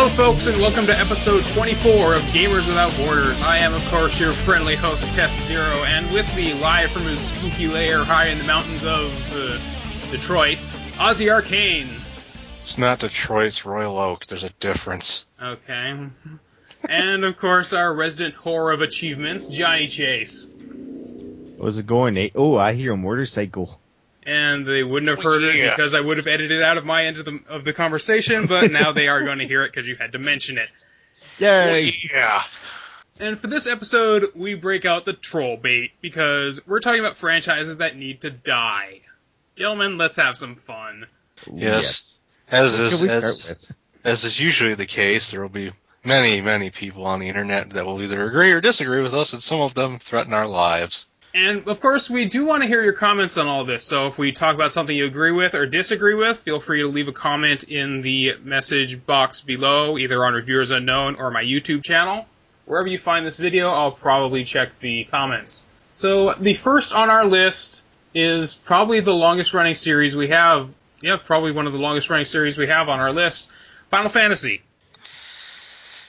Hello, folks, and welcome to episode 24 of Gamers Without Borders. I am, of course, your friendly host, TestZero, and with me, live from his spooky lair high in the mountains of Detroit, Ozzie Arcane. It's not Detroit, it's Royal Oak. There's a difference. Okay. And, of course, our resident whore of achievements, Johnny Chase. How's it going, Nate? Oh, I hear a motorcycle. And they wouldn't have heard it because I would have edited it out of my end of the conversation, but now they are going to hear it because you had to mention it. Yay! Yeah. And for this episode, we break out the troll bait because we're talking about franchises that need to die. Gentlemen, let's have some fun. Yes. What should we start with? As is usually the case, there will be many people on the internet that will either agree or disagree with us, and some of them threaten our lives. And, of course, we do want to hear your comments on all this, so if we talk about something you agree with or disagree with, feel free to leave a comment in the message box below, either on Reviewers Unknown or my YouTube channel. Wherever you find this video, I'll probably check the comments. So, the first on our list is probably the longest-running series we have. Yeah, probably one of the longest-running series we have on our list. Final Fantasy.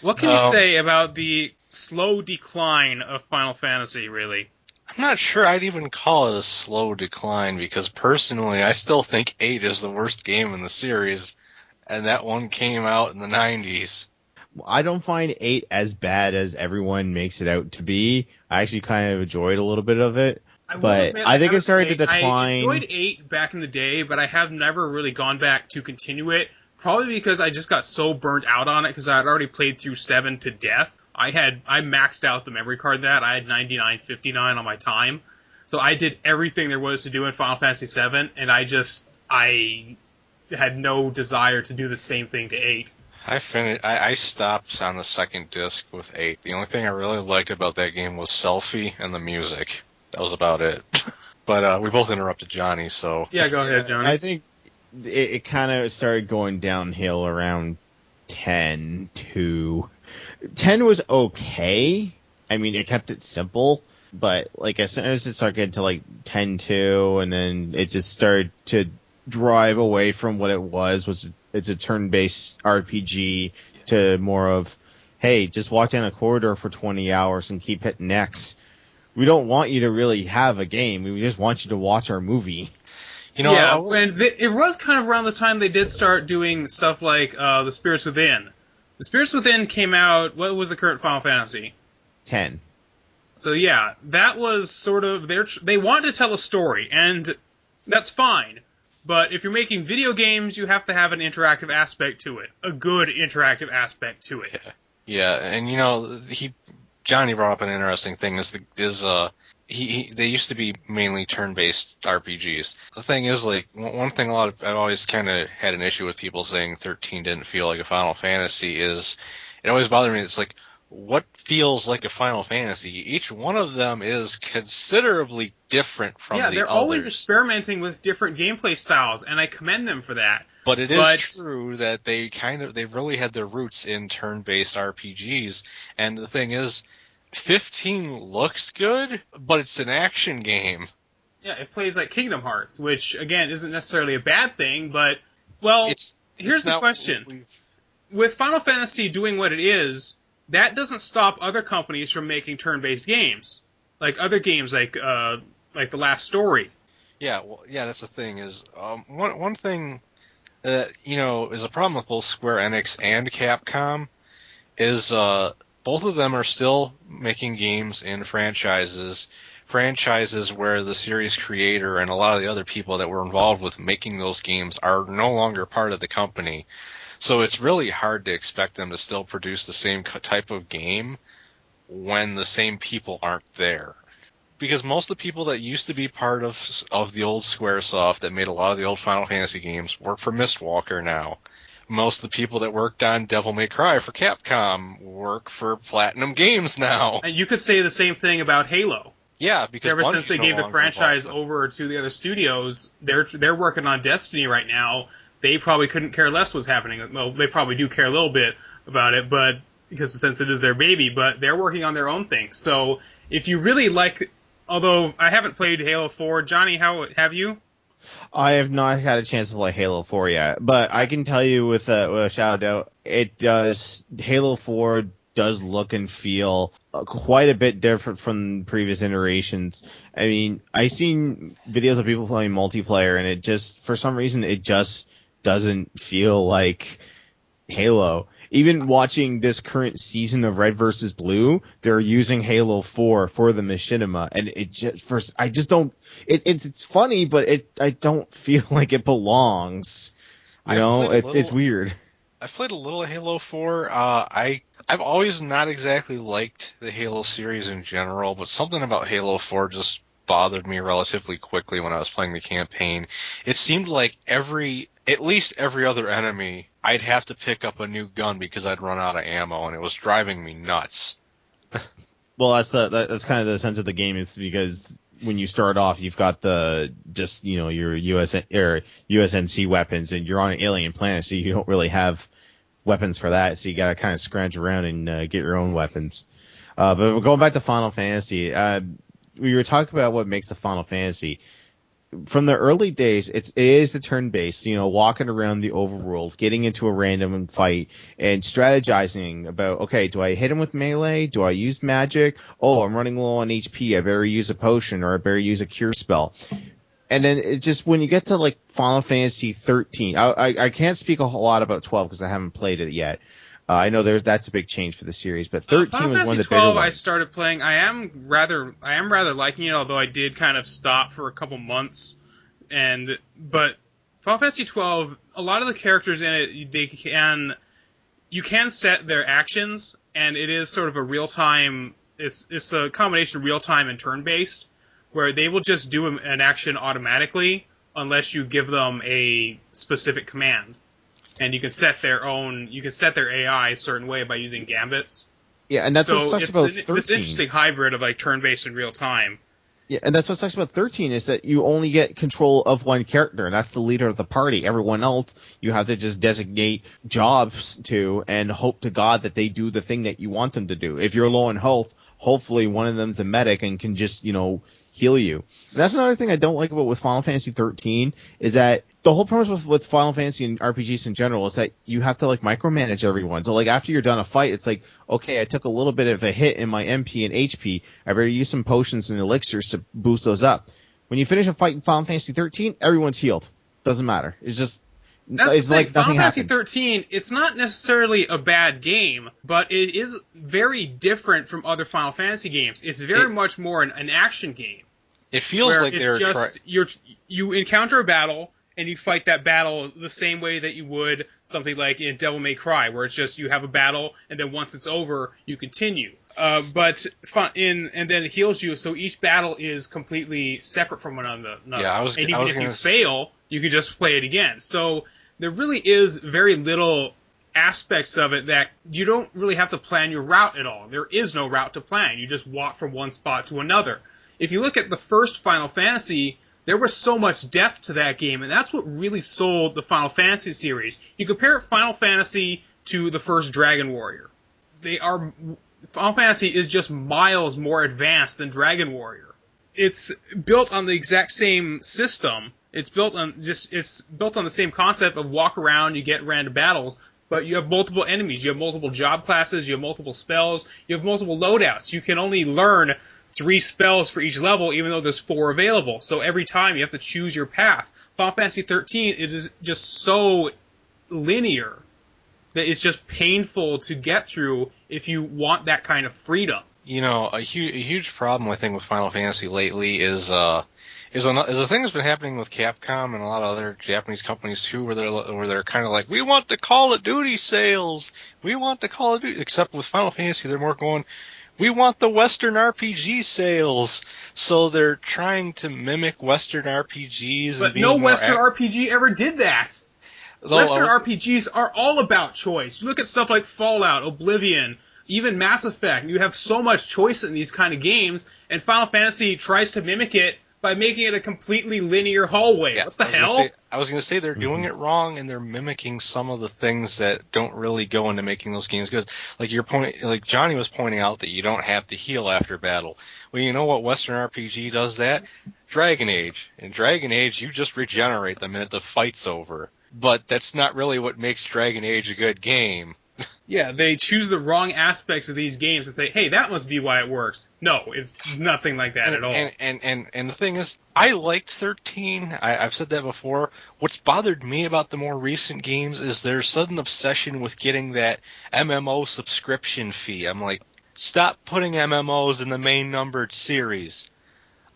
What can you say about the slow decline of Final Fantasy, really? I'm not sure I'd even call it a slow decline, because personally, I still think 8 is the worst game in the series, and that one came out in the 90s. I don't find 8 as bad as everyone makes it out to be. I actually kind of enjoyed a little bit of it, but I think it started to decline. I enjoyed 8 back in the day, but I have never really gone back to continue it, probably because I just got so burnt out on it, because I had already played through 7 to death. I maxed out the memory card that. I had 99.59 on my time. So I did everything there was to do in Final Fantasy VII, and I had no desire to do the same thing to 8. I stopped on the second disc with 8. The only thing I really liked about that game was Selfie and the music. That was about it. But we both interrupted Johnny, so... Yeah, go ahead, Johnny. I think it kind of started going downhill around 10 to... 10 was okay. I mean, it kept it simple, but like as soon as it started getting to like 10-2, and then it just started to drive away from what it was it's a turn-based RPG to more of, hey, just walk down a corridor for 20 hours and keep hitting X. We don't want you to really have a game. We just want you to watch our movie. You know, yeah, and it was kind of around the time they did start doing stuff like The Spirits Within. The Spirits Within came out, what was the current Final Fantasy? 10. So yeah, that was sort of they want to tell a story, and that's fine. But if you're making video games, you have to have an interactive aspect to it. A good interactive aspect to it. Yeah, and you know, Johnny brought up an interesting thing, they used to be mainly turn-based RPGs. The thing is, like, one thing I've always kind of had an issue with people saying 13 didn't feel like a Final Fantasy is, it always bothered me, it's like, what feels like a Final Fantasy? Each one of them is considerably different from the others. Yeah, they're always experimenting with different gameplay styles, and I commend them for that. But it is true that they really had their roots in turn-based RPGs, and the thing is, 15 looks good, but it's an action game. Yeah, it plays like Kingdom Hearts, which, again, isn't necessarily a bad thing, but, well, here's the question. With Final Fantasy doing what it is, that doesn't stop other companies from making turn-based games. Like other games like The Last Story. Yeah, well, yeah, that's the thing, is, one thing that, you know, is a problem with both Square Enix and Capcom is, both of them are still making games in franchises where the series creator and a lot of the other people that were involved with making those games are no longer part of the company. So it's really hard to expect them to still produce the same type of game when the same people aren't there. Because most of the people that used to be part of the old Squaresoft that made a lot of the old Final Fantasy games work for Mistwalker now. Most of the people that worked on Devil May Cry for Capcom work for Platinum Games now. And you could say the same thing about Halo. Yeah, because ever since they gave the franchise over to the other studios, they're working on Destiny right now. They probably couldn't care less what's happening. Well, they probably do care a little bit about it, but because since it is their baby, but they're working on their own thing. So if you really like, although I haven't played Halo 4, Johnny, how have you? I have not had a chance to play Halo 4 yet, but I can tell you with a shout out, Halo 4 does look and feel quite a bit different from previous iterations. I mean, I've seen videos of people playing multiplayer, and it just, for some reason, it just doesn't feel like Halo. Even watching this current season of Red versus Blue, they're using Halo 4 for the machinima, and I just don't. It's funny, but I don't feel like it belongs. It's weird. I've played a little Halo 4. I've always not exactly liked the Halo series in general, but something about Halo 4 just bothered me relatively quickly when I was playing the campaign. It seemed like at least every other enemy, I'd have to pick up a new gun because I'd run out of ammo, and it was driving me nuts. Well, that's kind of the sense of the game, is because when you start off, you've got your USNC weapons, and you're on an alien planet, so you don't really have weapons for that. So you got to kind of scrounge around and get your own weapons. But going back to Final Fantasy, we were talking about what makes the Final Fantasy. From the early days, it is the turn-based, walking around the overworld, getting into a random fight, and strategizing about, okay, do I hit him with melee? Do I use magic? Oh, I'm running low on HP. I better use a potion, or I better use a cure spell. And then it just, when you get to like Final Fantasy 13, I can't speak a whole lot about 12 because I haven't played it yet. I know that's a big change for the series, but 13 was one of the bigger ones. I started playing. I am rather liking it, although I did kind of stop for a couple months. But Final Fantasy 12, a lot of the characters in it, you can set their actions, and it is sort of a real time. It's a combination of real time and turn based, where they will just do an action automatically unless you give them a specific command. And you can set their AI a certain way by using gambits. Yeah, and that's what sucks about 13. This interesting hybrid of like turn-based and real-time. Yeah, and that's what sucks about 13 is that you only get control of one character, and that's the leader of the party. Everyone else, you have to just designate jobs to and hope to God that they do the thing that you want them to do. If you're low on health, hopefully one of them's a medic and can just, heal you. And that's another thing I don't like about with Final Fantasy 13 is that the whole premise with Final Fantasy and RPGs in general is that you have to like micromanage everyone. So like after you're done a fight, it's like, okay, I took a little bit of a hit in my MP and HP. I better use some potions and elixirs to boost those up. When you finish a fight in Final Fantasy 13, everyone's healed. Doesn't matter. It's like nothing Final Fantasy happened. 13, it's not necessarily a bad game, but it is very different from other Final Fantasy games. It's very much more an action game. It feels like they're you encounter a battle and you fight that battle the same way that you would something like in Devil May Cry, where it's just you have a battle and then once it's over you continue. And then it heals you, so each battle is completely separate from one another. Yeah, if you fail, you can just play it again. So there really is very little aspects of it that you don't really have to plan your route at all. There is no route to plan. You just walk from one spot to another. If you look at the first Final Fantasy, there was so much depth to that game, and that's what really sold the Final Fantasy series. You compare Final Fantasy to the first Dragon Warrior. Final Fantasy is just miles more advanced than Dragon Warrior. It's built on the exact same system. It's built on the same concept of walk around, you get random battles, but you have multiple enemies, you have multiple job classes, you have multiple spells, you have multiple loadouts. You can only learn 3 spells for each level, even though there's 4 available. So every time you have to choose your path. Final Fantasy 13, it is just so linear that it's just painful to get through if you want that kind of freedom. A huge problem I think with Final Fantasy lately is a thing that's been happening with Capcom and a lot of other Japanese companies too, where they're kind of like, we want the Call of Duty sales, we want the Call of Duty. Except with Final Fantasy, they're more going, we want the Western RPG sales. So they're trying to mimic Western RPGs. But no Western RPG ever did that. Western RPGs are all about choice. You look at stuff like Fallout, Oblivion, even Mass Effect. You have so much choice in these kind of games, and Final Fantasy tries to mimic it by making it a completely linear hallway. Yeah, what the hell? I was going to say they're doing it wrong, and they're mimicking some of the things that don't really go into making those games good. Like like Johnny was pointing out that you don't have to heal after battle. Well, you know what Western RPG does that? Dragon Age. In Dragon Age, you just regenerate the minute the fight's over. But that's not really what makes Dragon Age a good game. Yeah, they choose the wrong aspects of these games and think, hey, that must be why it works. No, it's nothing like that at all. And the thing is, I liked 13. I've said that before. What's bothered me about the more recent games is their sudden obsession with getting that MMO subscription fee. I'm like, stop putting MMOs in the main numbered series.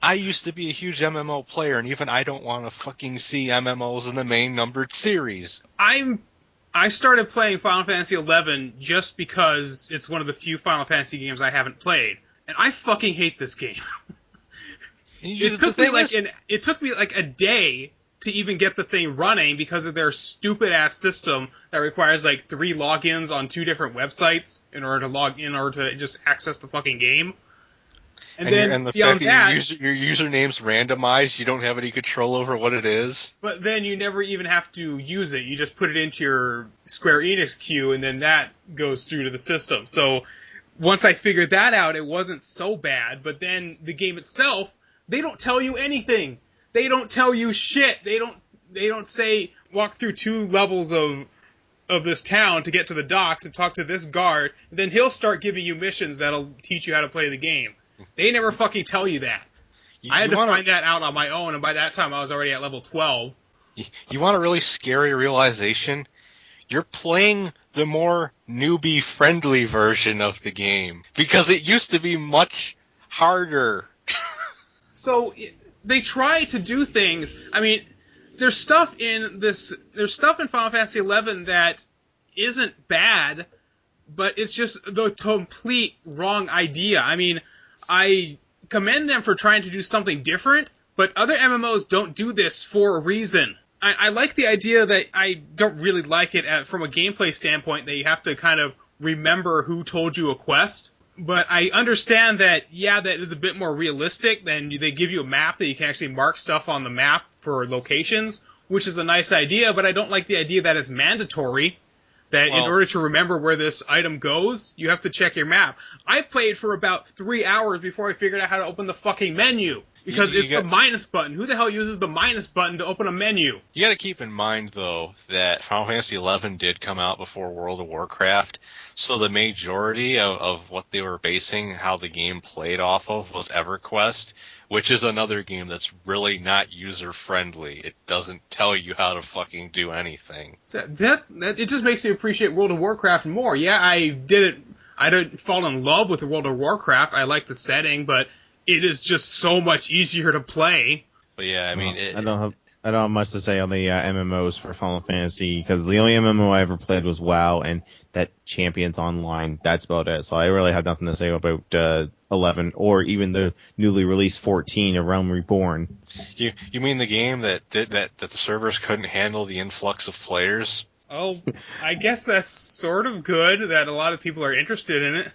I used to be a huge MMO player, and even I don't want to fucking see MMOs in the main numbered series. I started playing Final Fantasy XI just because it's one of the few Final Fantasy games I haven't played, and I fucking hate this game. It took me like a day to even get the thing running because of their stupid ass system that requires like 3 logins on 2 different websites in order to just access the fucking game. And then the beyond fact that your username's randomized, you don't have any control over what it is. But then you never even have to use it. You just put it into your Square Enix queue, and then that goes through to the system. So once I figured that out, it wasn't so bad. But then the game itself, they don't tell you anything. They don't tell you shit. They don't say walk through 2 levels of this town to get to the docks and talk to this guard. And then he'll start giving you missions that'll teach you how to play the game. They never fucking tell you that. I had to find that out on my own, and by that time I was already at level 12. You want a really scary realization? You're playing the more newbie-friendly version of the game, because it used to be much harder. So, they try to do things. I mean, there's stuff in Final Fantasy XI that isn't bad, but it's just the complete wrong idea. I mean, I commend them for trying to do something different, but other MMOs don't do this for a reason. I like the idea that I don't really like it from a gameplay standpoint that you have to kind of remember who told you a quest. But I understand that, yeah, that is a bit more realistic. Then they give you a map that you can actually mark stuff on the map for locations, which is a nice idea, but I don't like the idea that it's mandatory. That in order to remember where this item goes, you have to check your map. I played for about 3 hours before I figured out how to open the fucking menu. Because it's the minus button. Who the hell uses the minus button to open a menu? You gotta keep in mind, though, that Final Fantasy XI did come out before World of Warcraft, so the majority of what they were basing how the game played off of was EverQuest, which is another game that's really not user-friendly. It doesn't tell you how to fucking do anything. That it just makes me appreciate World of Warcraft more. Yeah, I didn't fall in love with World of Warcraft. I like the setting, but it is just so much easier to play. But yeah, I mean, I don't have much to say on the MMOs for Final Fantasy, because the only MMO I ever played was WoW, and that Champions Online. That's about it. So I really have nothing to say about 11 or even the newly released 14, A Realm Reborn. You mean the game that the servers couldn't handle the influx of players? Oh, I guess that's sort of good that a lot of people are interested in it.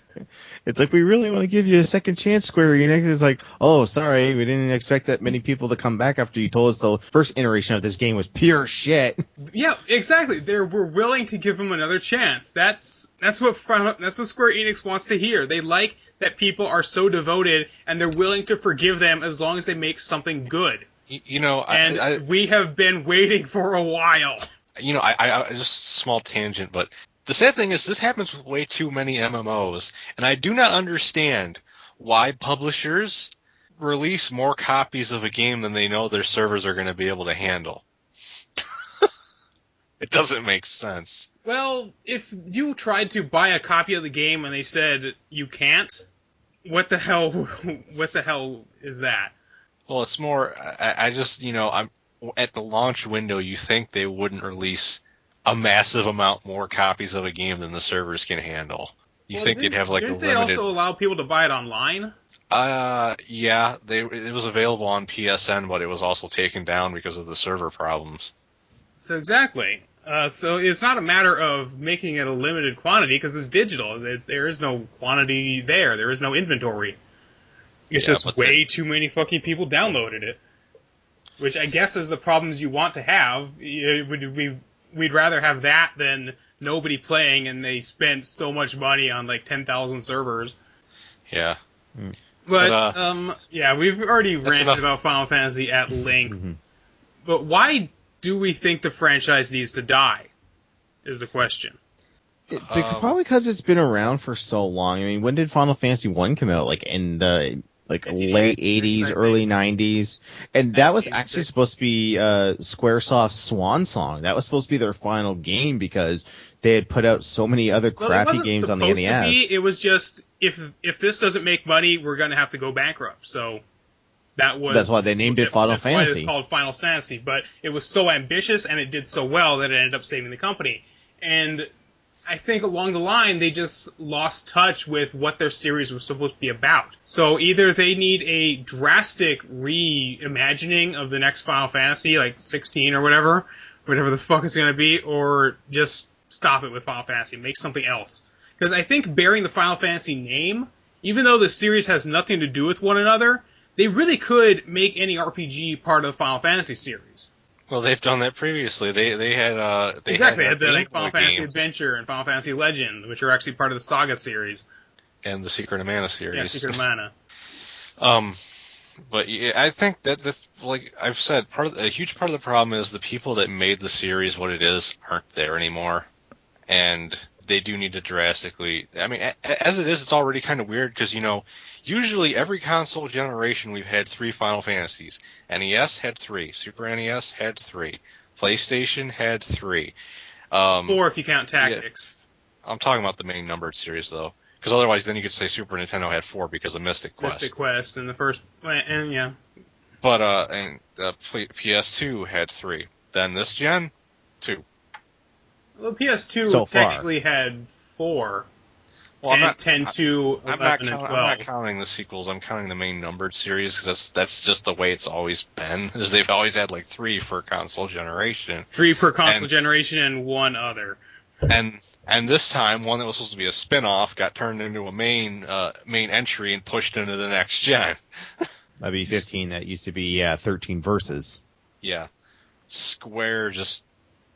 It's like, we really want to give you a second chance, Square Enix. It's like, oh, sorry, we didn't expect that many people to come back after you told us the first iteration of this game was pure shit. Yeah, exactly. We're willing to give them another chance. That's what Square Enix wants to hear. They like that people are so devoted, and they're willing to forgive them as long as they make something good. We have been waiting for a while. I just a small tangent, but the sad thing is this happens with way too many MMOs, and I do not understand why publishers release more copies of a game than they know their servers are going to be able to handle. It doesn't make sense. Well, if you tried to buy a copy of the game and they said you can't, what the hell is that? Well, it's more, I just, I'm at the launch window, you think they wouldn't release a massive amount more copies of a game than the servers can handle. You think they'd have like a limited... Didn't they also allow people to buy it online? Yeah, it was available on PSN, but it was also taken down because of the server problems. So exactly. So it's not a matter of making it a limited quantity because it's digital. There is no quantity there. There is no inventory. It's just way too many fucking people downloaded it. which I guess is the problems you want to have. We'd rather have that than nobody playing, and they spent so much money on like 10,000 servers. Yeah. But yeah, we've already ranted about Final Fantasy at length. But why do we think the franchise needs to die? Is the question. Probably because it's been around for so long. I mean, when did Final Fantasy 1 come out? Like in the late 80s, early 90s. And that was actually supposed to be Squaresoft's swan song. That was supposed to be their final game because they had put out so many other crappy games on the NES. To be, it was just, if this doesn't make money, we're going to have to go bankrupt. So that's why they named it Final Fantasy. That's why it's called Final Fantasy. But it was so ambitious and it did so well that it ended up saving the company. And I think along the line, they just lost touch with what their series was supposed to be about. So either they need a drastic reimagining of the next Final Fantasy, like 16 or whatever the fuck it's going to be, or just stop it with Final Fantasy, make something else. Because I think bearing the Final Fantasy name, even though the series has nothing to do with one another, they really could make any RPG part of the Final Fantasy series. Well, they've done that previously. They had they had the Final Fantasy Adventure and Final Fantasy Legend, which are actually part of the Saga series, and the Secret of Mana series. Yeah, Secret of Mana. But yeah, I think that like I've said, a huge part of the problem is the people that made the series what it is aren't there anymore, and they do need to drastically. I mean, as it is, it's already kind of weird because usually every console generation we've had 3 Final Fantasies. NES had 3. Super NES had 3. PlayStation had 3. 4 if you count Tactics. Yeah, I'm talking about the main numbered series, though. Because otherwise then you could say Super Nintendo had 4 because of Mystic Quest. Mystic Quest and the first... and yeah. But PS2 had 3. Then this gen, 2. Well, PS2 technically had 4. Well, 10, 2, 11, and 12. I'm not counting the sequels. I'm counting the main numbered series because that's just the way it's always been. Is they've always had like 3 per console generation. 3 per console generation and 1 other. And this time, one that was supposed to be a spin-off got turned into a main entry and pushed into the next gen. That'd be 15. That used to be 13 verses. Yeah, Square just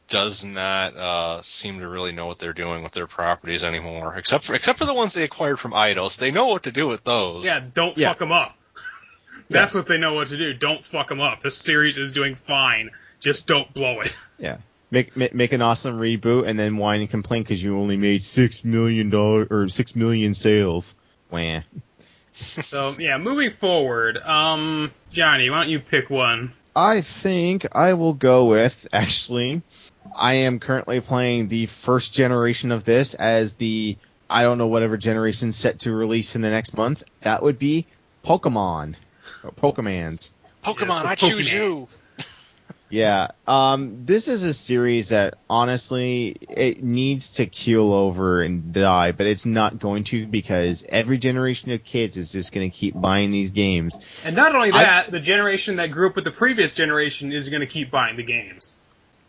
does not seem to really know what they're doing with their properties anymore, except for the ones they acquired from Eidos. They know what to do with those. Yeah, don't fuck them up. That's what they know what to do. Don't fuck them up. This series is doing fine. Just don't blow it. Yeah. Make an awesome reboot and then whine and complain because you only made $6 million or 6 million sales. Wah. So yeah, moving forward, Johnny, why don't you pick one? I think I will go with, actually, I am currently playing the first generation of this as the, I don't know, whatever generation set to release in the next month. That would be Pokemon. Or Pokemans. Pokemon, I choose you! Yeah, this is a series that, honestly, it needs to keel over and die, but it's not going to because every generation of kids is just going to keep buying these games. And not only that, the generation that grew up with the previous generation is going to keep buying the games.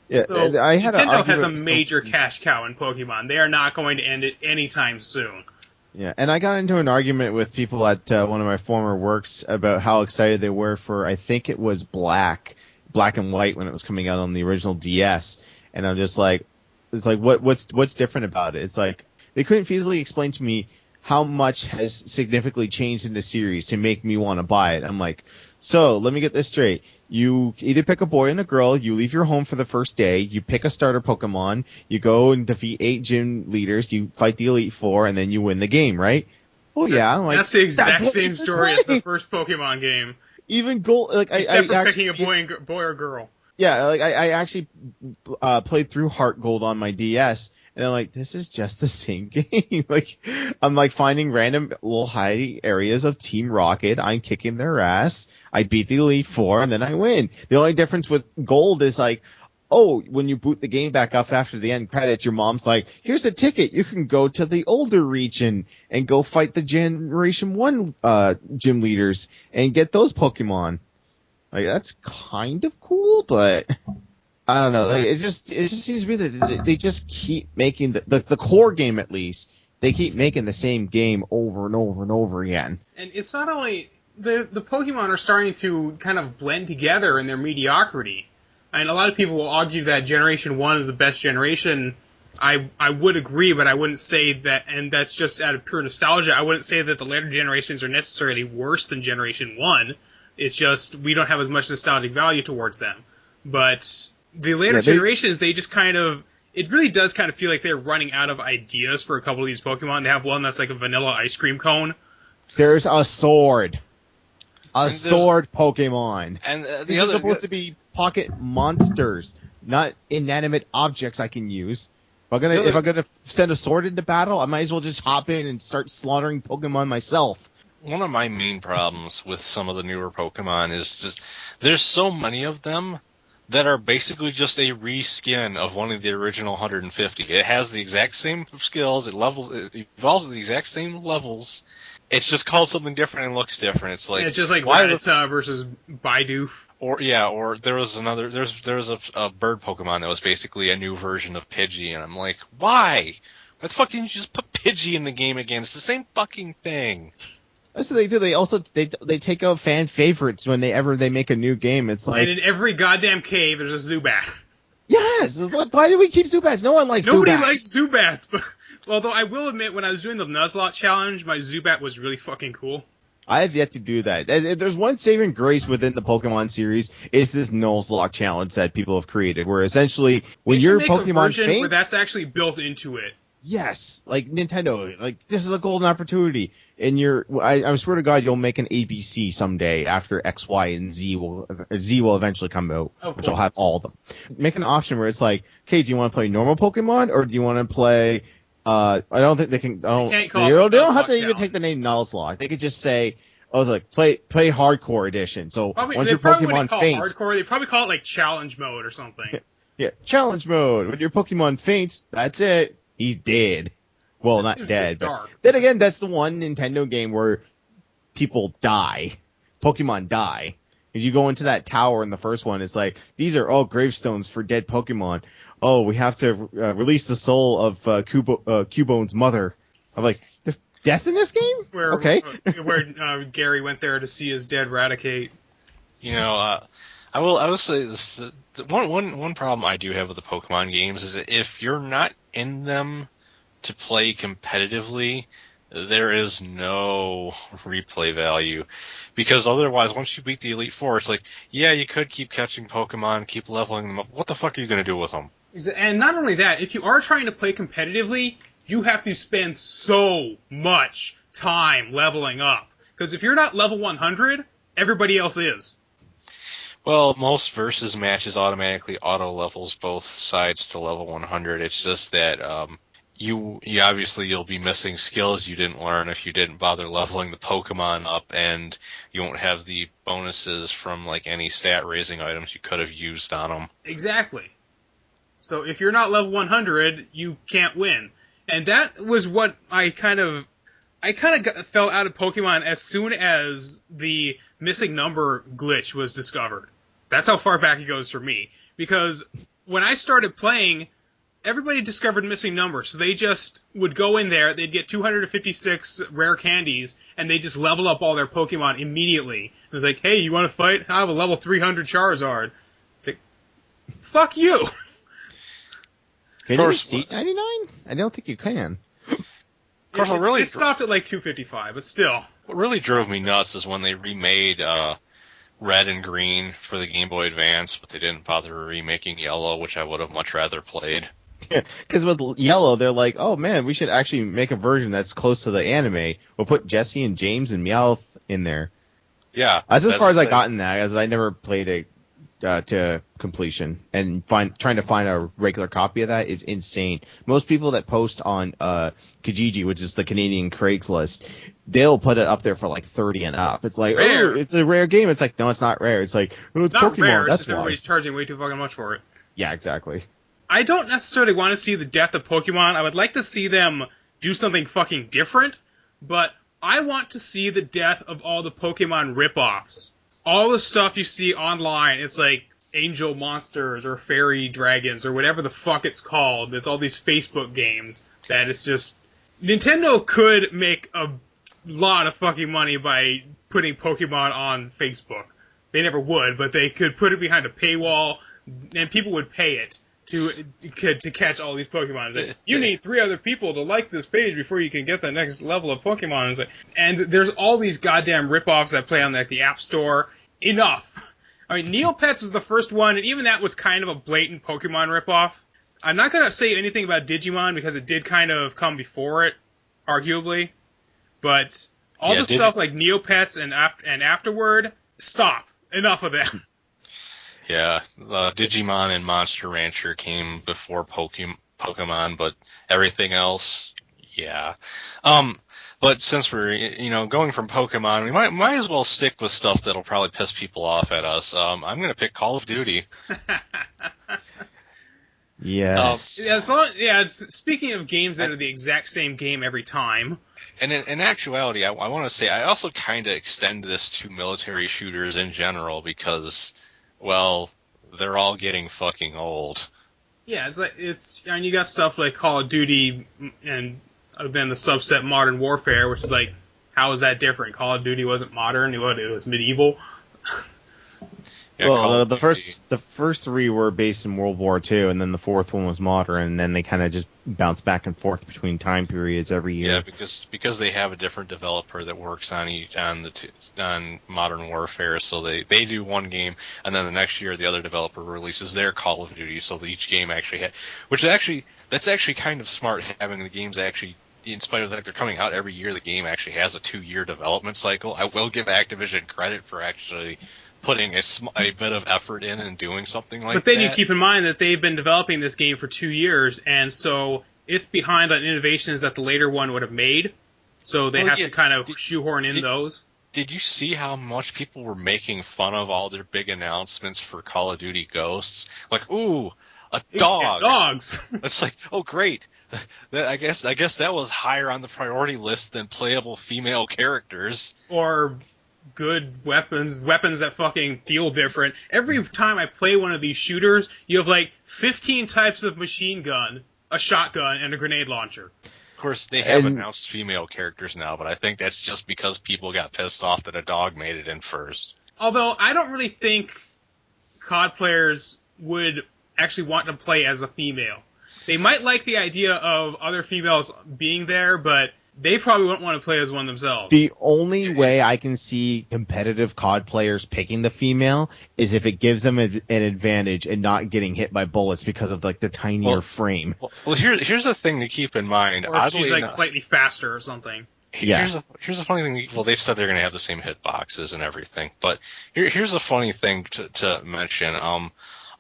Yeah, so Nintendo has a major cash cow in Pokemon. They are not going to end it anytime soon. Yeah, and I got into an argument with people at one of my former works about how excited they were for, I think it was Black and White when it was coming out on the original DS, and I'm just like, it's like what's different about it? It's like they couldn't feasibly explain to me how much has significantly changed in the series to make me want to buy it. I'm like, so let me get this straight. You either pick a boy and a girl, you leave your home for the first day, you pick a starter Pokemon, you go and defeat 8 gym leaders, you fight the Elite Four, and then you win the game, right? Oh yeah, I'm like, that's the exact same story as the first Pokemon game. Even Gold, like except for picking a boy or girl. Yeah, like I actually played through Heart Gold on my DS, and I'm like, this is just the same game. Like, I'm like finding random little high areas of Team Rocket. I'm kicking their ass. I beat the Elite Four, and then I win. The only difference with Gold is like, oh, when you boot the game back up after the end credits, your mom's like, here's a ticket. You can go to the older region and go fight the Generation 1 gym leaders and get those Pokemon. Like, that's kind of cool, but I don't know. Like, it just seems to me that they just keep making the core game, at least. They keep making the same game over and over and over again. And it's not only the Pokemon are starting to kind of blend together in their mediocrity. And a lot of people will argue that Generation 1 is the best generation. I would agree, but I wouldn't say that, and that's just out of pure nostalgia, I wouldn't say that the later generations are necessarily worse than Generation 1. It's just, we don't have as much nostalgic value towards them. But the later generations, they just kind of, it really does kind of feel like they're running out of ideas for a couple of these Pokemon. They have one that's like a vanilla ice cream cone. There's a sword. Sword Pokemon. And These are supposed to be pocket monsters, not inanimate objects I can use. If I'm gonna send a sword into battle, I might as well just hop in and start slaughtering Pokemon myself. One of my main problems with some of the newer Pokemon is just there's so many of them that are basically just a reskin of one of the original 150. It has the exact same skills, it evolves at the exact same levels. It's just called something different and looks different. It's like, yeah, it's just like Rattata versus Bidoof. Or there was a bird Pokemon that was basically a new version of Pidgey, and I'm like, why? Why the fuck didn't you just put Pidgey in the game again? It's the same fucking thing. That's what they do. They also they take out fan favorites when they make a new game. It's like, and in every goddamn cave there's a Zubat. Yes. Why do we keep Zubats? No one likes Nobody Zubats. likes Zubats, but although I will admit, when I was doing the Nuzlocke challenge, my Zubat was really fucking cool. I have yet to do that. There's one saving grace within the Pokemon series is this Nuzlocke challenge that people have created, where essentially when your Pokemon faints, where that's actually built into it. Yes, like Nintendo, like this is a golden opportunity. And I swear to God, you'll make an ABC someday after X, Y, and Z will eventually come out, which will have all of them. Make an option where it's like, okay, do you want to play normal Pokemon or do you want to play? I don't think they can. They don't have to even take the name Nuzlocke. They could just say, "Oh, it's like play Hardcore Edition." So once your Pokemon faints, hardcore, they probably call it like Challenge Mode or something. Yeah, Challenge Mode. When your Pokemon faints, that's it. He's dead. Well, not dead, but then again, that's the one Nintendo game where people die. Pokemon die. Because you go into that tower in the first one, it's like, these are all gravestones for dead Pokemon. Oh, we have to release the soul of Cubone's mother. I'm like, death in this game? Okay. Where Gary went there to see his dead Raticate. You know, I will say this, one problem I do have with the Pokemon games is that if you're not in them to play competitively, there is no replay value. Because otherwise, once you beat the Elite Four, it's like, yeah, you could keep catching Pokemon, keep leveling them up. What the fuck are you going to do with them? And not only that, if you are trying to play competitively, you have to spend so much time leveling up. Because if you're not level 100, everybody else is. Well, most versus matches automatically auto-levels both sides to level 100. It's just that you obviously you'll be missing skills you didn't learn if you didn't bother leveling the Pokemon up, and you won't have the bonuses from like any stat-raising items you could have used on them. Exactly. So if you're not level 100, you can't win. And that was what I kind of fell out of Pokemon as soon as the missing number glitch was discovered. That's how far back it goes for me. Because when I started playing, everybody discovered missing numbers. So they just would go in there, they'd get 256 rare candies, and they just level up all their Pokemon immediately. It was like, hey, you want to fight? I have a level 300 Charizard. It's like, fuck you! Can you exceed 99? I don't think you can. It stopped at like 255, but still. What really drove me nuts is when they remade Red and Green for the Game Boy Advance, but they didn't bother remaking Yellow, which I would have much rather played. Yeah, because with Yellow, they're like, oh man, we should actually make a version that's close to the anime. We'll put Jesse and James and Meowth in there. Yeah. That's as far as I got in that, as I never played it to completion, and trying to find a regular copy of that is insane. Most people that post on Kijiji, which is the Canadian Craigslist, they'll put it up there for like 30 and up. It's like, rare. Oh, it's a rare game. It's like, no, it's not rare. It's like, oh, it's not Pokemon. Rare. That's it's just everybody's charging way too fucking much for it. Yeah, exactly. I don't necessarily want to see the death of Pokemon. I would like to see them do something fucking different, but I want to see the death of all the Pokemon ripoffs. All the stuff you see online, it's like Angel Monsters or Fairy Dragons or whatever the fuck it's called. There's all these Facebook games that it's just... Nintendo could make a lot of fucking money by putting Pokemon on Facebook. They never would, but they could put it behind a paywall, and people would pay it to catch all these Pokemon. It's like, you need 3 other people to like this page before you can get the next level of Pokemon. It's like, and there's all these goddamn ripoffs that play on like the App Store. Enough. I mean, Neopets was the first one, and even that was kind of a blatant Pokemon ripoff. I'm not going to say anything about Digimon because it did kind of come before it, arguably. But all the stuff like Neopets and afterward, stop. Enough of that. Yeah, Digimon and Monster Rancher came before Pokemon, but everything else, yeah. But since we're going from Pokemon, we might as well stick with stuff that'll probably piss people off at us. I'm going to pick Call of Duty. Yes. Speaking of games that are the exact same game every time. And in actuality, I want to say I also kind of extend this to military shooters in general because, well, they're all getting fucking old. Yeah, you got stuff like Call of Duty and then the subset Modern Warfare, which is like, how is that different? Call of Duty wasn't modern; it was medieval. Yeah, well, the first 3 were based in World War II, and then the 4th one was modern, and then they kind of just bounce back and forth between time periods every year. Yeah, because they have a different developer that works on Modern Warfare, so they do one game, and then the next year the other developer releases their Call of Duty, so each game actually that's actually kind of smart, having the games actually. In spite of the fact they're coming out every year, the game actually has a 2-year development cycle. I will give Activision credit for actually putting a bit of effort in and doing something like that. But then you keep in mind that they've been developing this game for 2 years, and so it's behind on innovations that the later one would have made. So they have to kind of shoehorn in those. Did you see how much people were making fun of all their big announcements for Call of Duty Ghosts? Like, ooh, a dog. Yeah, dogs. It's like, oh, great. I guess that was higher on the priority list than playable female characters. Or good weapons that fucking feel different. Every time I play one of these shooters, you have like 15 types of machine gun, a shotgun, and a grenade launcher. Of course, they have announced female characters now, but I think that's just because people got pissed off that a dog made it in first. Although, I don't really think COD players would actually want to play as a female. They might like the idea of other females being there, but they probably wouldn't want to play as one themselves. The only way I can see competitive COD players picking the female is if it gives them an advantage in not getting hit by bullets because of like the tinier frame. Well, here's the thing to keep in mind. Or if she's like slightly faster or something. Yeah. Here's a funny thing. Well, they've said they're going to have the same hitboxes and everything, but here's a funny thing to mention.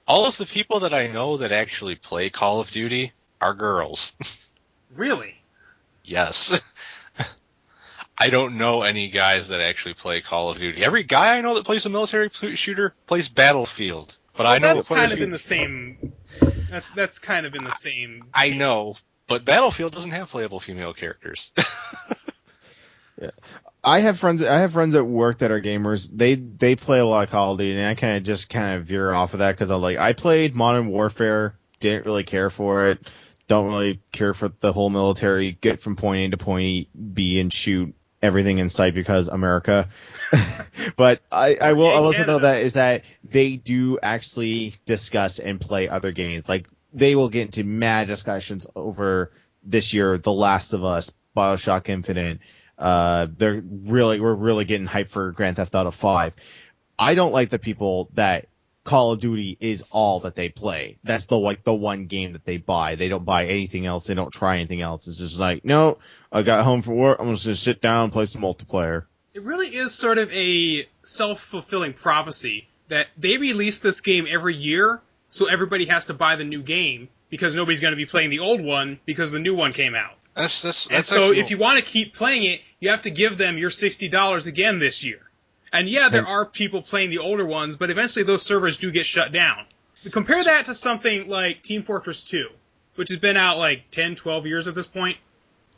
All of the people that I know that actually play Call of Duty are girls. Really? Yes. I don't know any guys that actually play Call of Duty. Every guy I know that plays a military shooter plays Battlefield. But I know that's kind of in the same. That's kind of in the same. I know, but Battlefield doesn't have playable female characters. Yeah. I have friends at work that are gamers. They play a lot of Call of Duty, and I kind of veer off of that because I played Modern Warfare, didn't really care for it, don't really care for the whole military, get from point A to point B and shoot everything in sight because America. But I will also know that they do actually discuss and play other games. Like they will get into mad discussions over this year, The Last of Us, BioShock Infinite. We're really getting hyped for Grand Theft Auto 5. I don't like the people that Call of Duty is all that they play. That's the one game that they buy. They don't buy anything else. They don't try anything else. It's just like, no, I got home from work. I'm just going to sit down and play some multiplayer. It really is sort of a self-fulfilling prophecy that they release this game every year, so everybody has to buy the new game because nobody's going to be playing the old one because the new one came out. And so if you want to keep playing it, you have to give them your $60 again this year. And yeah, there are people playing the older ones, but eventually those servers do get shut down. Compare that to something like Team Fortress 2, which has been out like 10, 12 years at this point.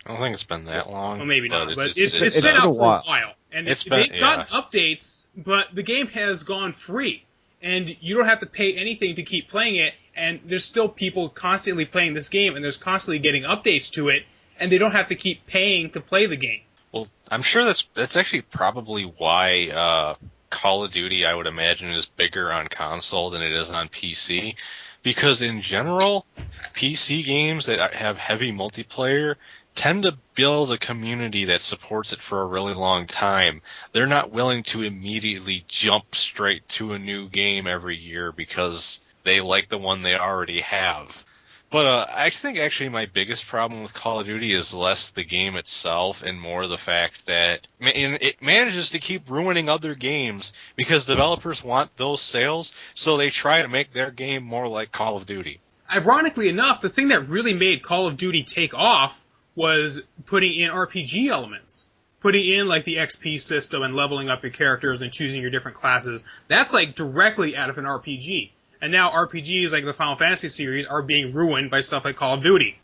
I don't think it's been that long. Well, maybe not, but it's been out for a while. And they've gotten updates, but the game has gone free. And you don't have to pay anything to keep playing it, and there's still people constantly playing this game, and there's constantly getting updates to it, and they don't have to keep paying to play the game. Well, I'm sure that's actually probably why Call of Duty, I would imagine, is bigger on console than it is on PC. Because in general, PC games that have heavy multiplayer tend to build a community that supports it for a really long time. They're not willing to immediately jump straight to a new game every year because they like the one they already have. But I think actually my biggest problem with Call of Duty is less the game itself and more the fact that it manages to keep ruining other games because developers want those sales, so they try to make their game more like Call of Duty. Ironically enough, the thing that really made Call of Duty take off was putting in RPG elements. Putting in like the XP system and leveling up your characters and choosing your different classes. That's like directly out of an RPG. And now RPGs like the Final Fantasy series are being ruined by stuff like Call of Duty.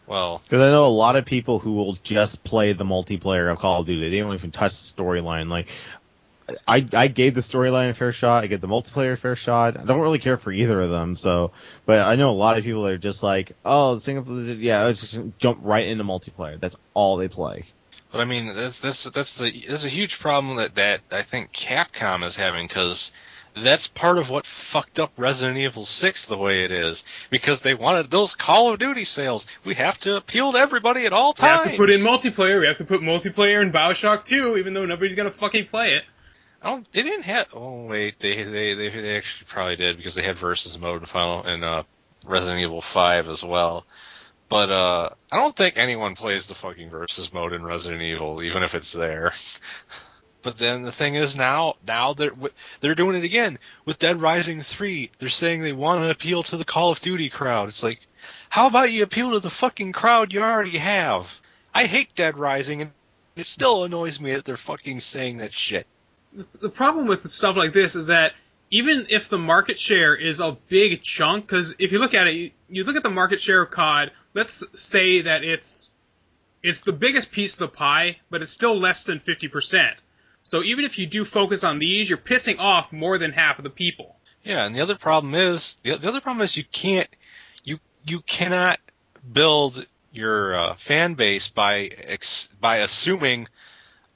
Well, because I know a lot of people who will just play the multiplayer of Call of Duty. They don't even touch the storyline. Like, I gave the storyline a fair shot. I gave the multiplayer a fair shot. I don't really care for either of them. So, but I know a lot of people that are just like, oh, the single, yeah, let's just jump right into multiplayer. That's all they play. but I mean, that's a huge problem that I think Capcom is having because that's part of what fucked up Resident Evil 6 the way it is. Because they wanted those Call of Duty sales. We have to appeal to everybody at all times. We have to put in multiplayer. We have to put multiplayer in Bioshock 2, even though nobody's going to fucking play it. Oh, they didn't have... Oh, wait. They actually probably did because they had Versus mode in Resident Evil 5 as well. But I don't think anyone plays the fucking Versus mode in Resident Evil, even if it's there. But then the thing is now they're doing it again with Dead Rising 3. They're saying they want to appeal to the Call of Duty crowd. It's like, how about you appeal to the fucking crowd you already have? I hate Dead Rising, and it still annoys me that they're fucking saying that shit. The problem with stuff like this is that even if the market share is a big chunk, because if you look at it, you look at the market share of COD, let's say that it's the biggest piece of the pie, but it's still less than 50%. So even if you do focus on these, you're pissing off more than half of the people. Yeah, and the other problem is you cannot build your fan base by assuming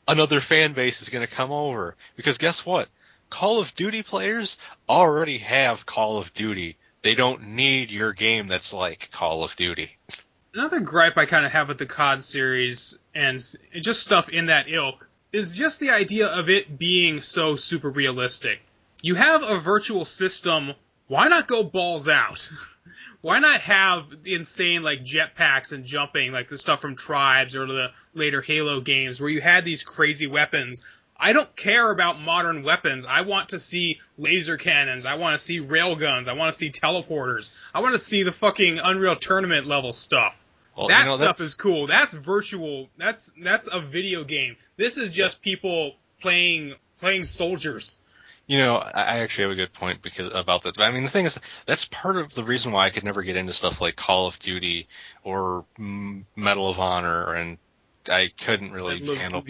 another fan base is going to come over. Because guess what? Call of Duty players already have Call of Duty. They don't need your game that's like Call of Duty. Another gripe I kind of have with the COD series, and just stuff in that ilk, is just the idea of it being so super realistic. You have a virtual system, why not go balls out? Why not have insane like jetpacks and jumping like the stuff from Tribes or the later Halo games where you had these crazy weapons? I don't care about modern weapons. I want to see laser cannons. I want to see railguns. I want to see teleporters. I want to see the fucking Unreal Tournament level stuff. Well, that stuff is cool. That's virtual. That's a video game. This is just people playing soldiers. You know, I actually have a good point about that. I mean, the thing is, that's part of the reason why I could never get into stuff like Call of Duty or Medal of Honor, and I couldn't really handle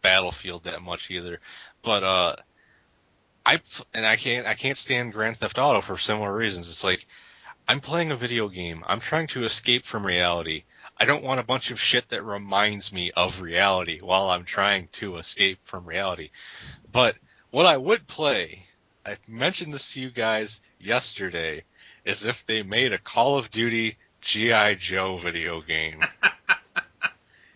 Battlefield that much either. But I can't stand Grand Theft Auto for similar reasons. It's like, I'm playing a video game. I'm trying to escape from reality. I don't want a bunch of shit that reminds me of reality while I'm trying to escape from reality. But what I would play, I mentioned this to you guys yesterday, is if they made a Call of Duty G.I. Joe video game.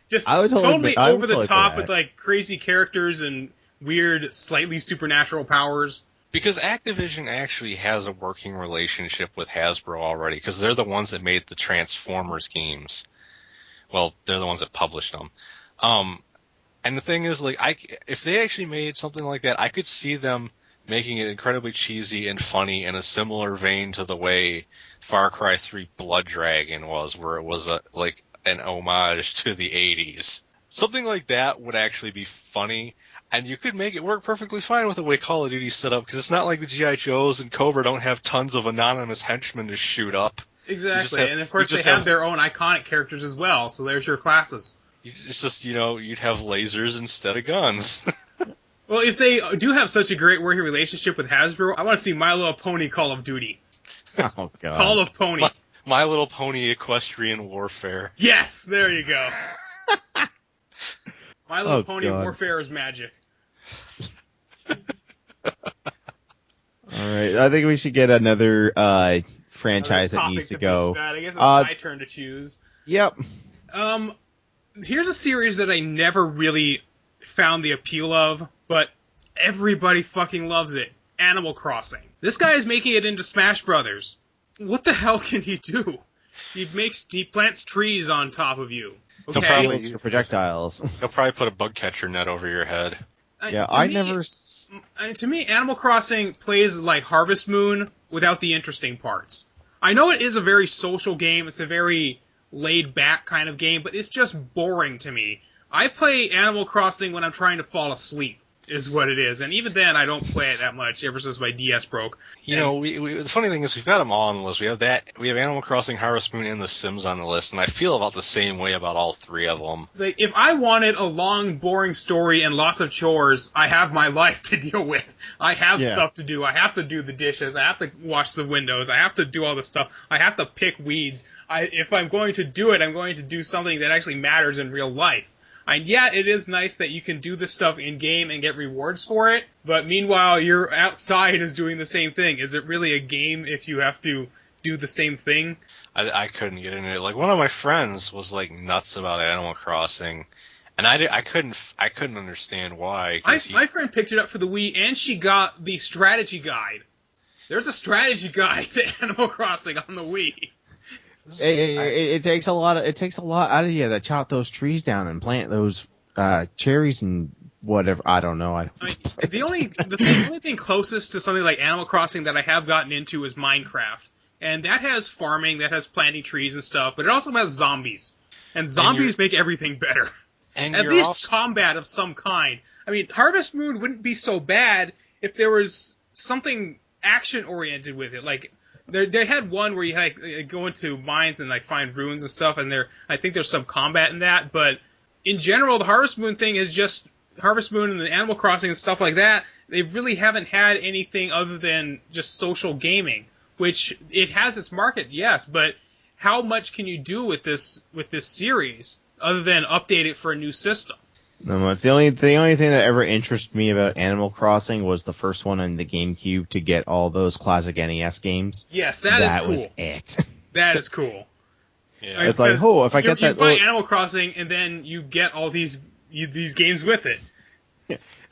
Just totally over the top with like crazy characters and weird, slightly supernatural powers. Because Activision actually has a working relationship with Hasbro already, because they're the ones that made the Transformers games. Well, they're the ones that published them. And the thing is, like, if they actually made something like that, I could see them making it incredibly cheesy and funny in a similar vein to the way Far Cry 3 Blood Dragon was, where it was like an homage to the 80s. Something like that would actually be funny. And you could make it work perfectly fine with the way Call of Duty's set up, because it's not like the G.I. Joes and Cobra don't have tons of anonymous henchmen to shoot up. Exactly, and of course they have their own iconic characters as well, so there's your classes. It's just, you'd have lasers instead of guns. Well, if they do have such a great working relationship with Hasbro, I want to see My Little Pony Call of Duty. Oh, God. Call of Pony. My Little Pony Equestrian Warfare. Yes, there you go. My Little Pony God. Warfare is magic. All right, I think we should get another franchise that needs to go. I guess it's my turn to choose. Yep. Here's a series that I never really found the appeal of, but everybody fucking loves it. Animal Crossing. This guy is making it into Smash Brothers. What the hell can he do? He plants trees on top of you. Okay. He'll probably Shields for projectiles. He'll probably put a bug catcher net over your head. Yeah, To me, Animal Crossing plays like Harvest Moon without the interesting parts. I know it is a very social game. It's a very laid-back kind of game, but it's just boring to me. I play Animal Crossing when I'm trying to fall asleep, is what it is. And even then, I don't play it that much ever since my DS broke. You know, the funny thing is we've got them all on the list. We have Animal Crossing, Harvest Moon, and The Sims on the list, and I feel about the same way about all three of them. It's like, if I wanted a long, boring story and lots of chores, I have my life to deal with. I have stuff to do. I have to do the dishes. I have to wash the windows. I have to do all this stuff. I have to pick weeds. If I'm going to do it, I'm going to do something that actually matters in real life. And yeah, it is nice that you can do this stuff in-game and get rewards for it, but meanwhile, you're outside is doing the same thing. Is it really a game if you have to do the same thing? I couldn't get into it. Like, one of my friends was, like, nuts about Animal Crossing, and I couldn't understand why. My friend picked it up for the Wii, and she got the strategy guide. There's a strategy guide to Animal Crossing on the Wii. It takes a lot out of you to chop those trees down and plant those cherries and whatever. I don't know. The only thing closest to something like Animal Crossing that I have gotten into is Minecraft, and that has farming, that has planting trees and stuff, but it also has zombies, and zombies make everything better. And at least combat of some kind. I mean, Harvest Moon wouldn't be so bad if there was something action oriented with it, like. They had one where you had go into mines and like find ruins and stuff, and I think there's some combat in that. But in general, the Harvest Moon thing is just Harvest Moon and the Animal Crossing and stuff like that. They really haven't had anything other than just social gaming, which it has its market, yes. But how much can you do with this series other than update it for a new system? No, the only thing that ever interested me about Animal Crossing was the first one on the GameCube to get all those classic NES games. Yes, that is cool. That was it. That is cool. Yeah. It's like, oh, if I get that, you buy Animal Crossing and then you get all these games with it.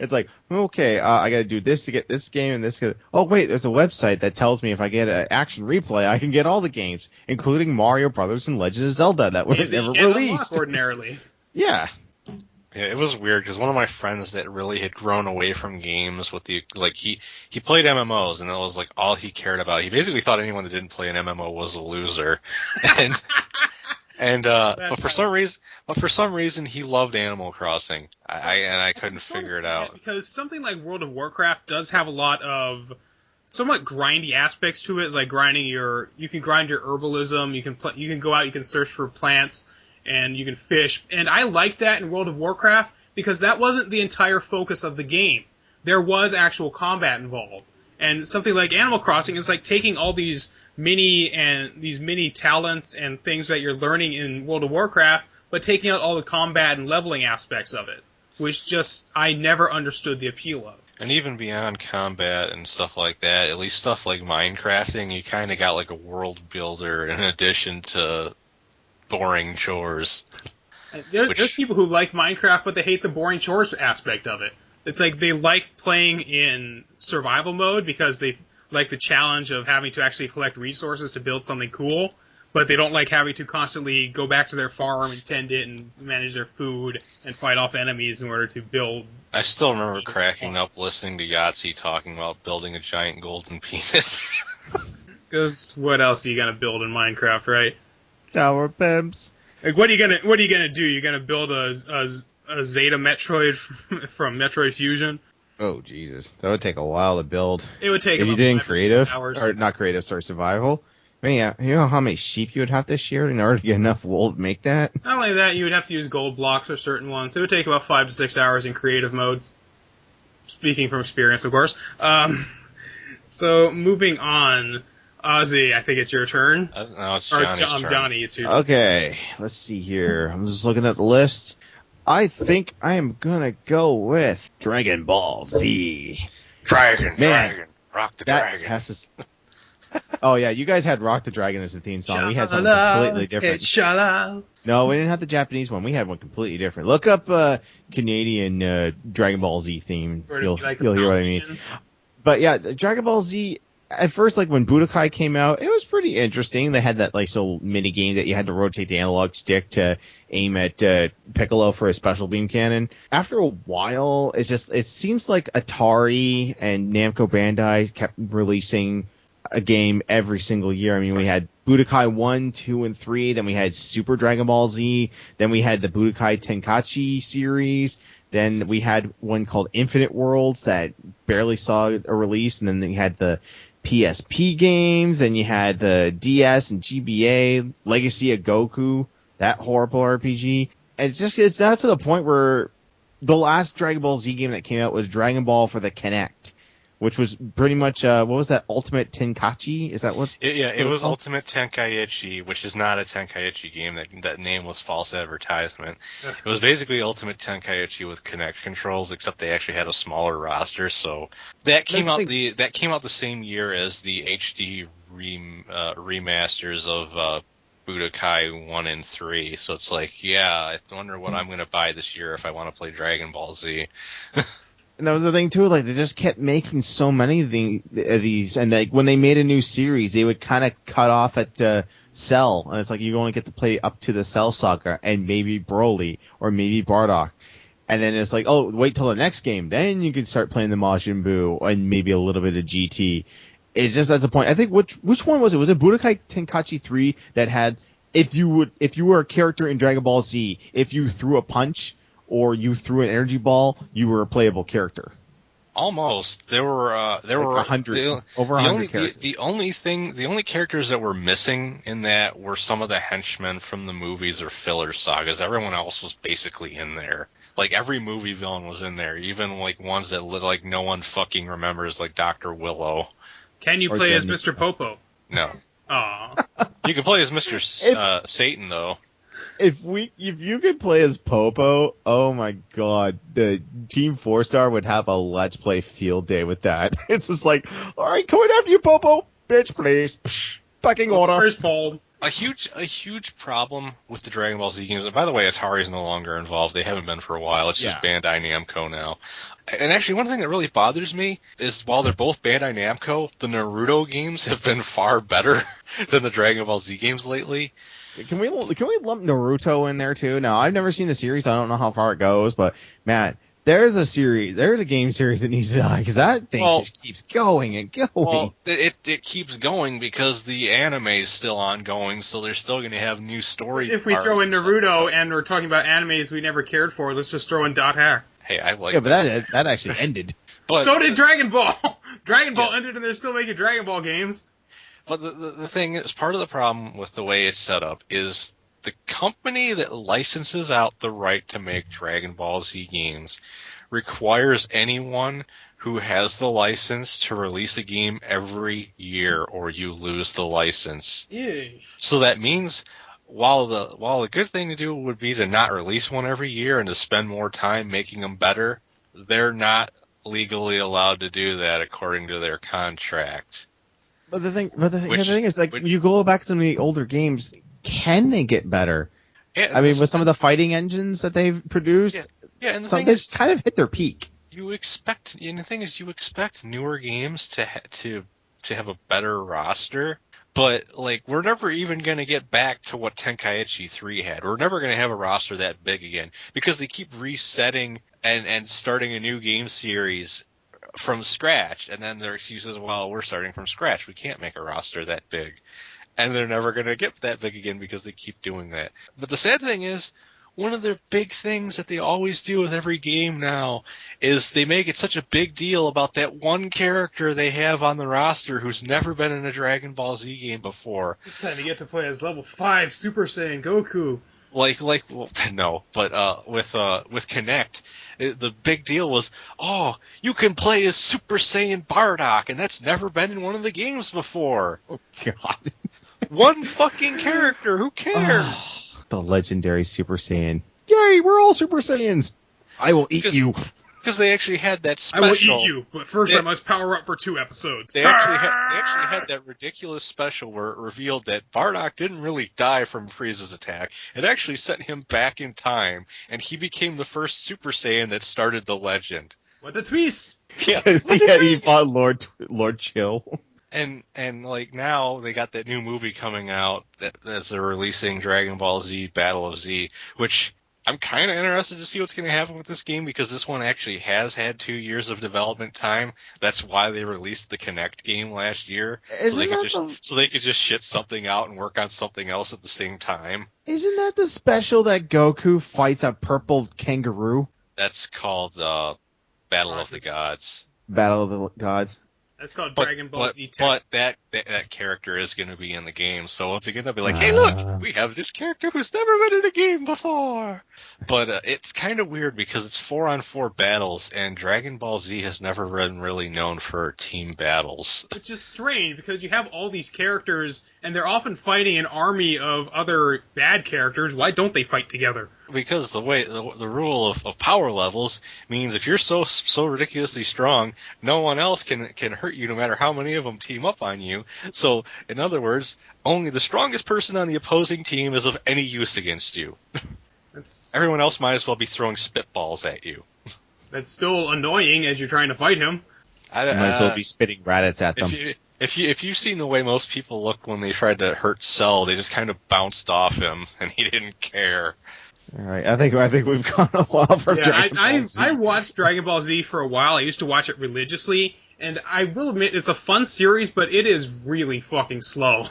It's like, okay, I got to do this to get this game and this. Oh wait, there's a website that tells me if I get an action replay, I can get all the games, including Mario Brothers and Legend of Zelda that was never released. Ordinarily. Yeah. Yeah, it was weird because one of my friends that really had grown away from games with he played MMOs and that was like all he cared about. He basically thought anyone that didn't play an MMO was a loser, but for some reason he loved Animal Crossing. I couldn't figure it out because something like World of Warcraft does have a lot of somewhat grindy aspects to it. It's like you can grind your herbalism. You can go out, you can search for plants. And you can fish. And I like that in World of Warcraft because that wasn't the entire focus of the game. There was actual combat involved. And something like Animal Crossing is like taking all these mini talents and things that you're learning in World of Warcraft, but taking out all the combat and leveling aspects of it, which just I never understood the appeal of. And even beyond combat and stuff like that, at least stuff like Minecrafting, you kind of got like a world builder in addition to boring chores. There's people who like Minecraft, but they hate the boring chores aspect of it. It's like they like playing in survival mode because they like the challenge of having to actually collect resources to build something cool, but they don't like having to constantly go back to their farm and tend it and manage their food and fight off enemies in order to build. I still remember cracking up listening to Yahtzee talking about building a giant golden penis. Because what else are you gonna build in Minecraft, right? Tower pimps. Like, what are you gonna do? You're gonna build a Zeta Metroid from Metroid Fusion? Oh Jesus, that would take a while to build. It would take if about you did in 5 to 6 creative hours. or not creative, sorry, survival. I mean, yeah, you know how many sheep you would have to shear in order to get enough wool to make that? Not only that, you would have to use gold blocks for certain ones. It would take about 5 to 6 hours in creative mode. Speaking from experience, of course. So moving on. Ozzy, I think it's your turn. No, it's Johnny's turn. Johnny, it's your turn. Okay, let's see here. I'm just looking at the list. I think I am gonna go with Dragon Ball Z. Dragon, rock the That dragon. has to. Oh yeah, you guys had Rock the Dragon as the theme song. We had something Sha-la-la, completely different. Shala. No, we didn't have the Japanese one. We had one completely different. Look up Canadian Dragon Ball Z theme. Or You'll like the hear what I mean. Polynesian. But yeah, Dragon Ball Z. At first, like when Budokai came out, it was pretty interesting. They had that like mini game that you had to rotate the analog stick to aim at Piccolo for a special beam cannon. After a while, it seems like Atari and Namco Bandai kept releasing a game every single year. I mean, we had Budokai 1, 2, and 3, then we had Super Dragon Ball Z, then we had the Budokai Tenkaichi series, then we had one called Infinite Worlds that barely saw a release, and then we had the PSP games, and you had the DS and GBA, Legacy of Goku, that horrible RPG. And it's now to the point where the last Dragon Ball Z game that came out was Dragon Ball for the Kinect, which was pretty much, what was that, Ultimate Tenkaichi? Is that what's... It was Ultimate Tenkaichi, which is not a Tenkaichi game. That name was false advertisement. It was basically Ultimate Tenkaichi with Kinect controls, except they actually had a smaller roster. So that came out the same year as the HD remasters of Budokai 1 and 3. So it's like, yeah, I wonder what I'm going to buy this year if I want to play Dragon Ball Z. And that was the thing too, like they just kept making so many of these, and like when they made a new series, they would kind of cut off at Cell, and it's like you only get to play up to the Cell Saga and maybe Broly or maybe Bardock, and then it's like, oh, wait till the next game, then you can start playing the Majin Buu and maybe a little bit of GT. It's just at the point. I think which one was it? Was it Budokai Tenkaichi 3 that had if you were a character in Dragon Ball Z, if you threw a punch or you threw an energy ball, you were a playable character. Almost. There were over 100 characters. The only characters that were missing in that were some of the henchmen from the movies or filler sagas. Everyone else was basically in there. Like every movie villain was in there, even like ones that like no one fucking remembers, like Dr. Willow. Can you play as Mr. Popo? No. Aw. You can play as Mr. Satan though. If you could play as Popo, oh my god, the Team 4-Star would have a Let's Play field day with that. It's just like, alright, coming after you, Popo! Bitch, please. Psh, fucking order. Where's Paul? A huge problem with the Dragon Ball Z games, and by the way, Atari's no longer involved. They haven't been for a while. It's just Bandai Namco now. And actually, one thing that really bothers me is while they're both Bandai Namco, the Naruto games have been far better than the Dragon Ball Z games lately. Can we lump Naruto in there too? Now, I've never seen the series. I don't know how far it goes, but man, there's a game series that needs to die because that thing just keeps going and going. Well, it keeps going because the anime is still ongoing, so they're still going to have new story. If we throw in Naruto and we're talking about animes we never cared for, let's just throw in Dot Hack. Hey, I like that. But that actually ended. But so did Dragon Ball. Dragon Ball ended, and they're still making Dragon Ball games. But the thing is, part of the problem with the way it's set up is the company that licenses out the right to make Dragon Ball Z games requires anyone who has the license to release a game every year, or you lose the license. Yay. So that means while the good thing to do would be to not release one every year and to spend more time making them better, they're not legally allowed to do that according to their contract. But the thing is, like, you go back to some of the older games, can they get better? Yeah, I mean, with some of the fighting engines that they've produced, and the thing is, kind of hit their peak. And the thing is, you expect newer games to have a better roster, but like we're never even going to get back to what Tenkaichi 3 had. We're never going to have a roster that big again because they keep resetting and starting a new game series from scratch, and then their excuse is, well, we're starting from scratch. We can't make a roster that big. And they're never going to get that big again because they keep doing that. But the sad thing is, one of their big things that they always do with every game now is they make it such a big deal about that one character they have on the roster who's never been in a Dragon Ball Z game before. This time you get to play as level 5 Super Saiyan Goku. No, but with Kinect, the big deal was, oh, you can play as Super Saiyan Bardock, and that's never been in one of the games before. Oh, God. One fucking character, who cares? The legendary Super Saiyan. Yay, we're all Super Saiyans. I will eat you. Because they actually had that I will special. eat you, but first I must power up for 2 episodes. They actually had that ridiculous special where it revealed that Bardock didn't really die from Frieza's attack. It actually sent him back in time, and he became the first Super Saiyan that started the legend. What a twist! Yeah, Because he fought Lord Chill. And like now they got that new movie coming out as they're releasing Dragon Ball Z Battle of Z, which I'm kind of interested to see what's going to happen with this game because this one actually has had 2 years of development time. That's why they released the Kinect game last year, so they could just shit something out and work on something else at the same time. Isn't that the special that Goku fights a purple kangaroo? That's called Battle of the Gods. Battle of the Gods. That's called Dragon Ball Z. But that character is going to be in the game, so once again they'll be like, "Hey, look, we have this character who's never been in a game before." But it's kind of weird because it's 4-on-4 battles, and Dragon Ball Z has never been really known for team battles. Which is strange because you have all these characters, and they're often fighting an army of other bad characters. Why don't they fight together? Because the rule of power levels means if you're so ridiculously strong, no one else can hurt you no matter how many of them team up on you. So, in other words, only the strongest person on the opposing team is of any use against you. Everyone else might as well be throwing spitballs at you. That's still annoying as you're trying to fight him. You might as well be spitting Raditz at them. If you've seen the way most people look when they tried to hurt Cell, they just kind of bounced off him, and he didn't care. All right, I think we've gone a while from Dragon Ball Z. I watched Dragon Ball Z for a while. I used to watch it religiously, and I will admit it's a fun series, but it is really fucking slow.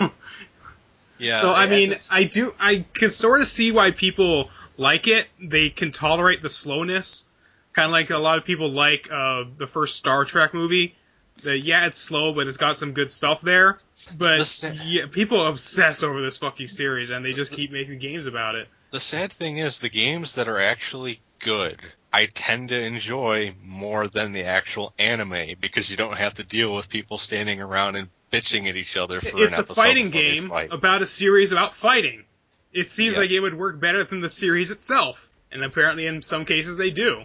Yeah. So I mean, I can sort of see why people like it. They can tolerate the slowness, kind of like a lot of people like the first Star Trek movie. It's slow, but it's got some good stuff there. But people obsess over this fucking series, and they just keep making games about it. The sad thing is, the games that are actually good, I tend to enjoy more than the actual anime, because you don't have to deal with people standing around and bitching at each other for an episode. It's a fighting game about a series about fighting. It seems like it would work better than the series itself, and apparently in some cases they do.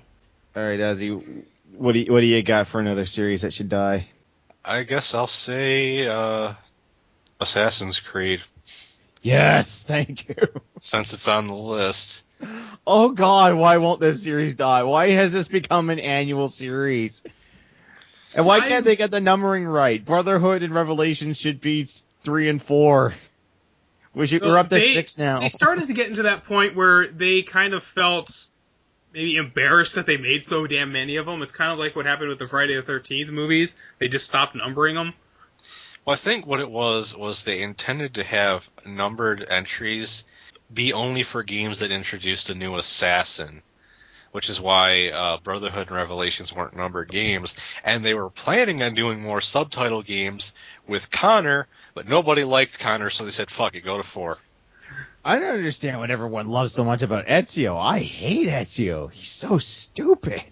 All right, Ozzie, what do you got for another series that should die? I guess I'll say Assassin's Creed. Yes, thank you. Since it's on the list. Oh God, why won't this series die? Why has this become an annual series? And why can't they get the numbering right? Brotherhood and Revelations should be 3 and 4. We're up to 6 now. They started to get into that point where they kind of felt maybe embarrassed that they made so damn many of them. It's kind of like what happened with the Friday the 13th movies. They just stopped numbering them. Well, I think what it was they intended to have numbered entries be only for games that introduced a new assassin, which is why Brotherhood and Revelations weren't numbered games. And they were planning on doing more subtitle games with Connor, but nobody liked Connor, so they said, fuck it, go to 4. I don't understand what everyone loves so much about Ezio. I hate Ezio. He's so stupid.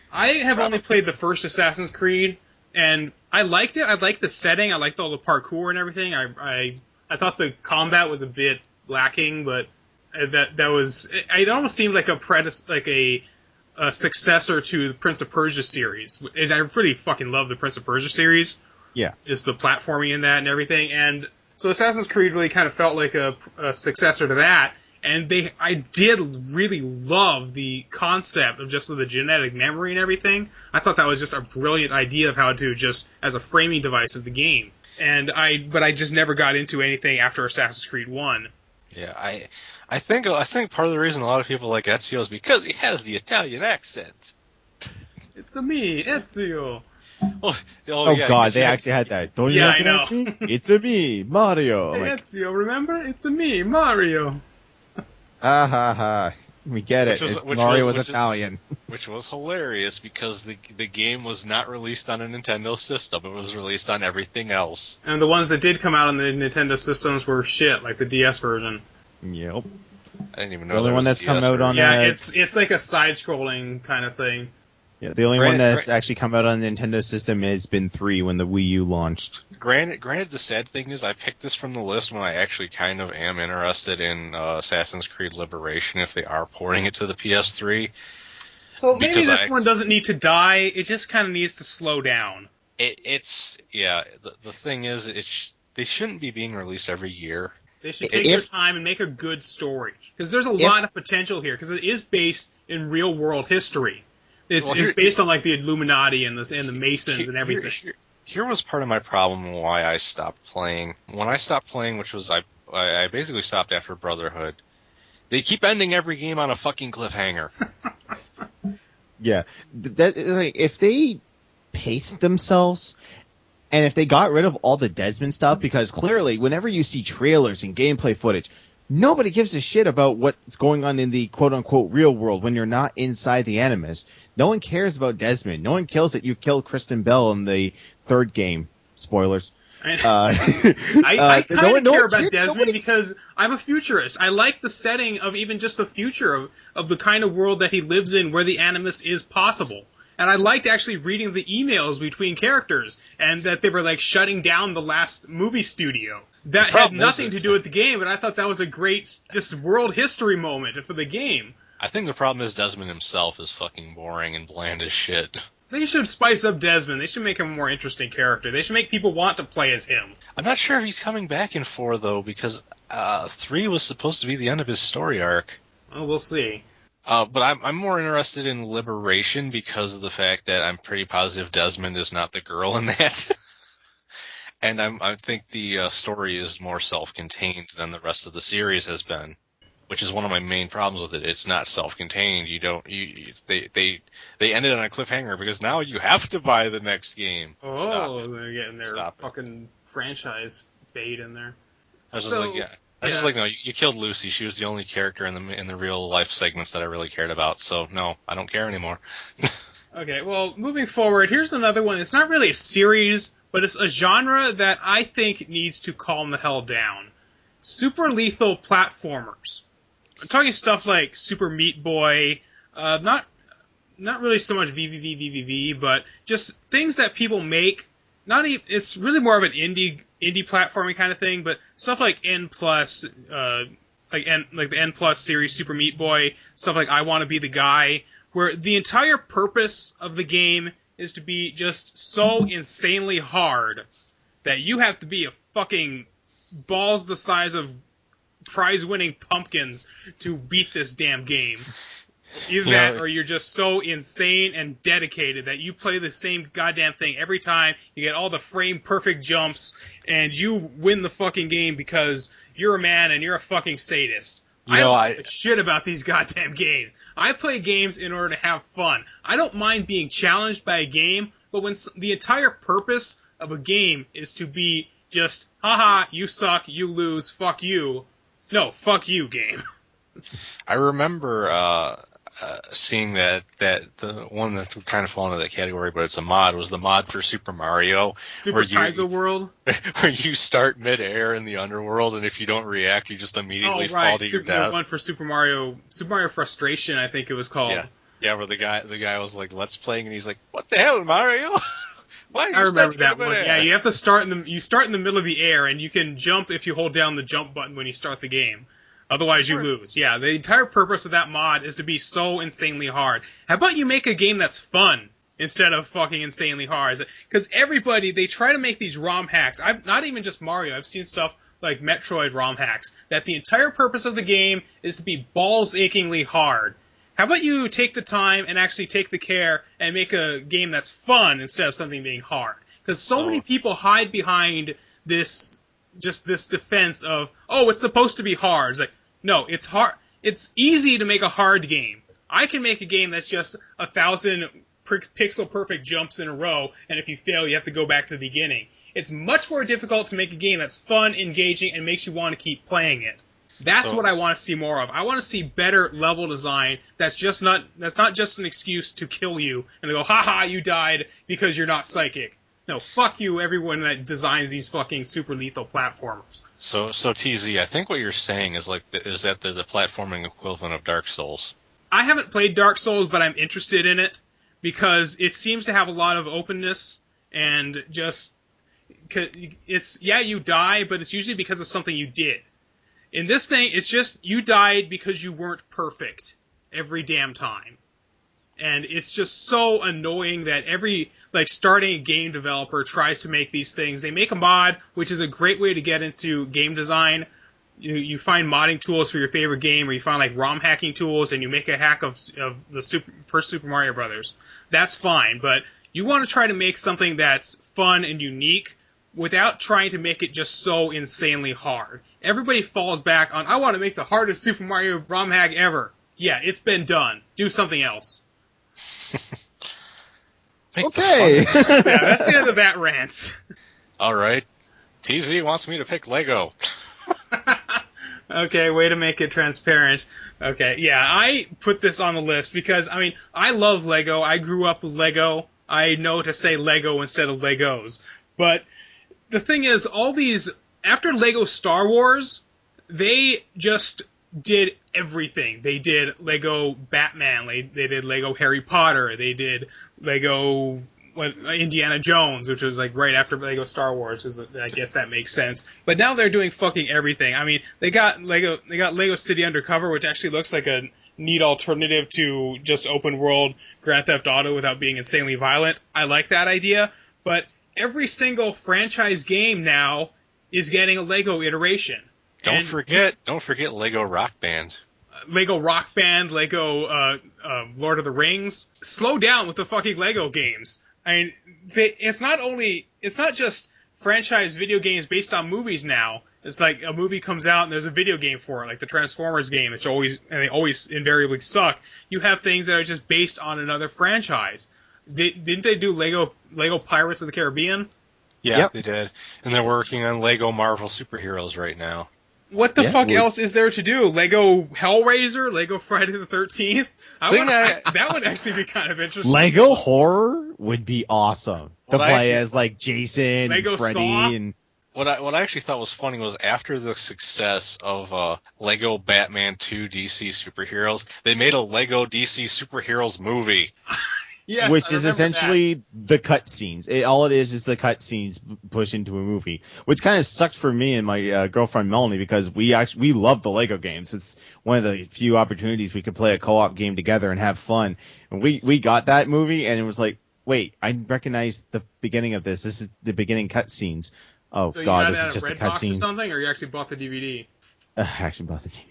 I have only played the first Assassin's Creed, and I liked it. I liked the setting. I liked all the parkour and everything. I thought the combat was a bit lacking, but that was. It almost seemed like a successor to the Prince of Persia series. And I really fucking love the Prince of Persia series. Yeah, just the platforming in that and everything. And so Assassin's Creed really kind of felt like a successor to that. And I did really love the concept of just the genetic memory and everything. I thought that was just a brilliant idea of how to just as a framing device of the game. But I just never got into anything after Assassin's Creed 1. Yeah, I think part of the reason a lot of people like Ezio is because he has the Italian accent. It's a me, Ezio. Oh yeah, God, they actually had that. Don't you recognize me? It's a me, Mario. Hey, Ezio, remember? It's a me, Mario. Ha ha ha. We get it. Mario was Italian. Which was hilarious because the game was not released on a Nintendo system. It was released on everything else. And the ones that did come out on the Nintendo systems were shit, like the DS version. Yep. I didn't even know the only one that's come out on. Yeah, it's like a side-scrolling kind of thing. Yeah, the only one that's actually come out on the Nintendo system has been 3 when the Wii U launched. Granted, the sad thing is I picked this from the list when I actually kind of am interested in Assassin's Creed Liberation if they are porting it to the PS3. So maybe this one doesn't need to die, it just kind of needs to slow down. The thing is, they shouldn't be being released every year. They should take their time and make a good story. Because there's a lot of potential here, because it is based in real-world history. It's based on like the Illuminati and the Masons and everything. Here was part of my problem why I stopped playing. When I stopped playing, which was I basically stopped after Brotherhood. They keep ending every game on a fucking cliffhanger. Yeah, if they paced themselves, and if they got rid of all the Desmond stuff, because clearly, whenever you see trailers and gameplay footage, nobody gives a shit about what's going on in the quote-unquote real world when you're not inside the Animus. No one cares about Desmond. No one cares that you killed Kristen Bell in the 3rd game. Spoilers. I kind of care about Desmond because I'm a futurist. I like the setting of even just the future of the kind of world that he lives in where the Animus is possible. And I liked actually reading the emails between characters and that they were like shutting down the last movie studio. That had nothing to do with the game, but I thought that was a great just world history moment for the game. I think the problem is Desmond himself is fucking boring and bland as shit. They should spice up Desmond. They should make him a more interesting character. They should make people want to play as him. I'm not sure if he's coming back in 4, though, because 3 was supposed to be the end of his story arc. Well, we'll see. But I'm more interested in Liberation because of the fact that I'm pretty positive Desmond is not the girl in that. And I think the story is more self-contained than the rest of the series has been, which is one of my main problems with it. It's not self-contained. They ended on a cliffhanger because now you have to buy the next game. Oh, they're getting their fucking franchise bait in there. I was just like, no, you killed Lucy. She was the only character in the real life segments that I really cared about. So no, I don't care anymore. Okay, well, moving forward, here's another one. It's not really a series, but it's a genre that I think needs to calm the hell down. Super lethal platformers. I'm talking stuff like Super Meat Boy, not really so much VVV, but just things that people make. It's really more of an indie platforming kind of thing, but stuff like N+, like the N+ series, Super Meat Boy, stuff like I Want to Be the Guy, where the entire purpose of the game is to be just so insanely hard that you have to be a fucking balls the size of prize-winning pumpkins to beat this damn game. Either that, or you're just so insane and dedicated that you play the same goddamn thing every time, you get all the frame-perfect jumps, and you win the fucking game because you're a man and you're a fucking sadist. I don't give a shit about these goddamn games. I play games in order to have fun. I don't mind being challenged by a game, but when the entire purpose of a game is to be just, haha, you suck, you lose, fuck you. No, fuck you, game. I remember seeing that the one that would kind of fall into that category, but it's a mod, was the mod for Super Mario. Super Kaizo World? Where you start mid-air in the underworld, and if you don't react, you just immediately fall to your death. One for Super Mario Frustration, I think it was called. Yeah, where the guy was like, let's playing, and he's like, what the hell, Mario? Why I remember that one. Yeah, you have to start in the middle of the air, and you can jump if you hold down the jump button when you start the game. Otherwise, you lose. Yeah, the entire purpose of that mod is to be so insanely hard. How about you make a game that's fun instead of fucking insanely hard? Because everybody, they try to make these ROM hacks. Not even just Mario. I've seen stuff like Metroid ROM hacks. That the entire purpose of the game is to be balls-achingly hard. How about you take the time and actually take the care and make a game that's fun instead of something being hard? Because so many people hide behind this defense of, oh, it's supposed to be hard. It's like, no, it's hard. It's easy to make a hard game. I can make a game that's just 1,000 pixel-perfect jumps in a row, and if you fail, you have to go back to the beginning. It's much more difficult to make a game that's fun, engaging, and makes you want to keep playing it. That's what I want to see more of. I want to see better level design that's not just an excuse to kill you and to go, haha, you died because you're not psychic. No, fuck you, everyone that designs these fucking super lethal platformers. So TZ, I think what you're saying is is that they're the platforming equivalent of Dark Souls. I haven't played Dark Souls, but I'm interested in it. because it seems to have a lot of openness and just you die, but it's usually because of something you did. In this thing, it's just you died because you weren't perfect every damn time. And it's just so annoying that every, starting a game developer tries to make these things. They make a mod, which is a great way to get into game design. You find modding tools for your favorite game, or you find, ROM hacking tools, and you make a hack of the first Super Mario Brothers. That's fine, but you want to try to make something that's fun and unique without trying to make it just so insanely hard. Everybody falls back on, I want to make the hardest Super Mario ROM hack ever. Yeah, it's been done. Do something else. Okay. Yeah, that's the end of that rant. All right. TZ wants me to pick Lego. Okay, way to make it transparent. Okay, yeah, I put this on the list because, I love Lego. I grew up with Lego. I know to say Lego instead of Legos. But the thing is, after Lego Star Wars, they just did everything. They did Lego Batman, they did Lego Harry Potter, they did Lego Indiana Jones, which was right after Lego Star Wars. I guess that makes sense. But now they're doing fucking everything. They got Lego City Undercover, which actually looks like a neat alternative to just open world Grand Theft Auto without being insanely violent. I like that idea, but every single franchise game now is getting a Lego iteration. Don't forget Lego Rock Band. Lego Rock Band, Lego Lord of the Rings. Slow down with the fucking Lego games. It's not just franchise video games based on movies now. It's like a movie comes out and there's a video game for it, like the Transformers game, they always invariably suck. You have things that are just based on another franchise. Didn't they do Lego Pirates of the Caribbean? Yeah, Yep. They did. And they're working on Lego Marvel Superheroes right now. What the fuck else is there to do? Lego Hellraiser? Lego Friday the 13th? That would actually be kind of interesting. Lego horror would be awesome to Well, play as Jason, Lego and Freddy, Saw? and What I actually thought was funny was after the success of Lego Batman 2 DC Superheroes, they made a Lego DC Superheroes movie. Yes, which I is remember essentially the cutscenes. All it is the cutscenes pushed into a movie, which kind of sucks for me and my girlfriend Melanie because we love the Lego games. It's one of the few opportunities we could play a co-op game together and have fun. And we got that movie, and it was like, wait, I recognize the beginning of this. This is the beginning cutscenes. Oh So God, you this got is it just at a a Redbox or cutscene. something, or you actually bought the DVD? I actually bought the DVD.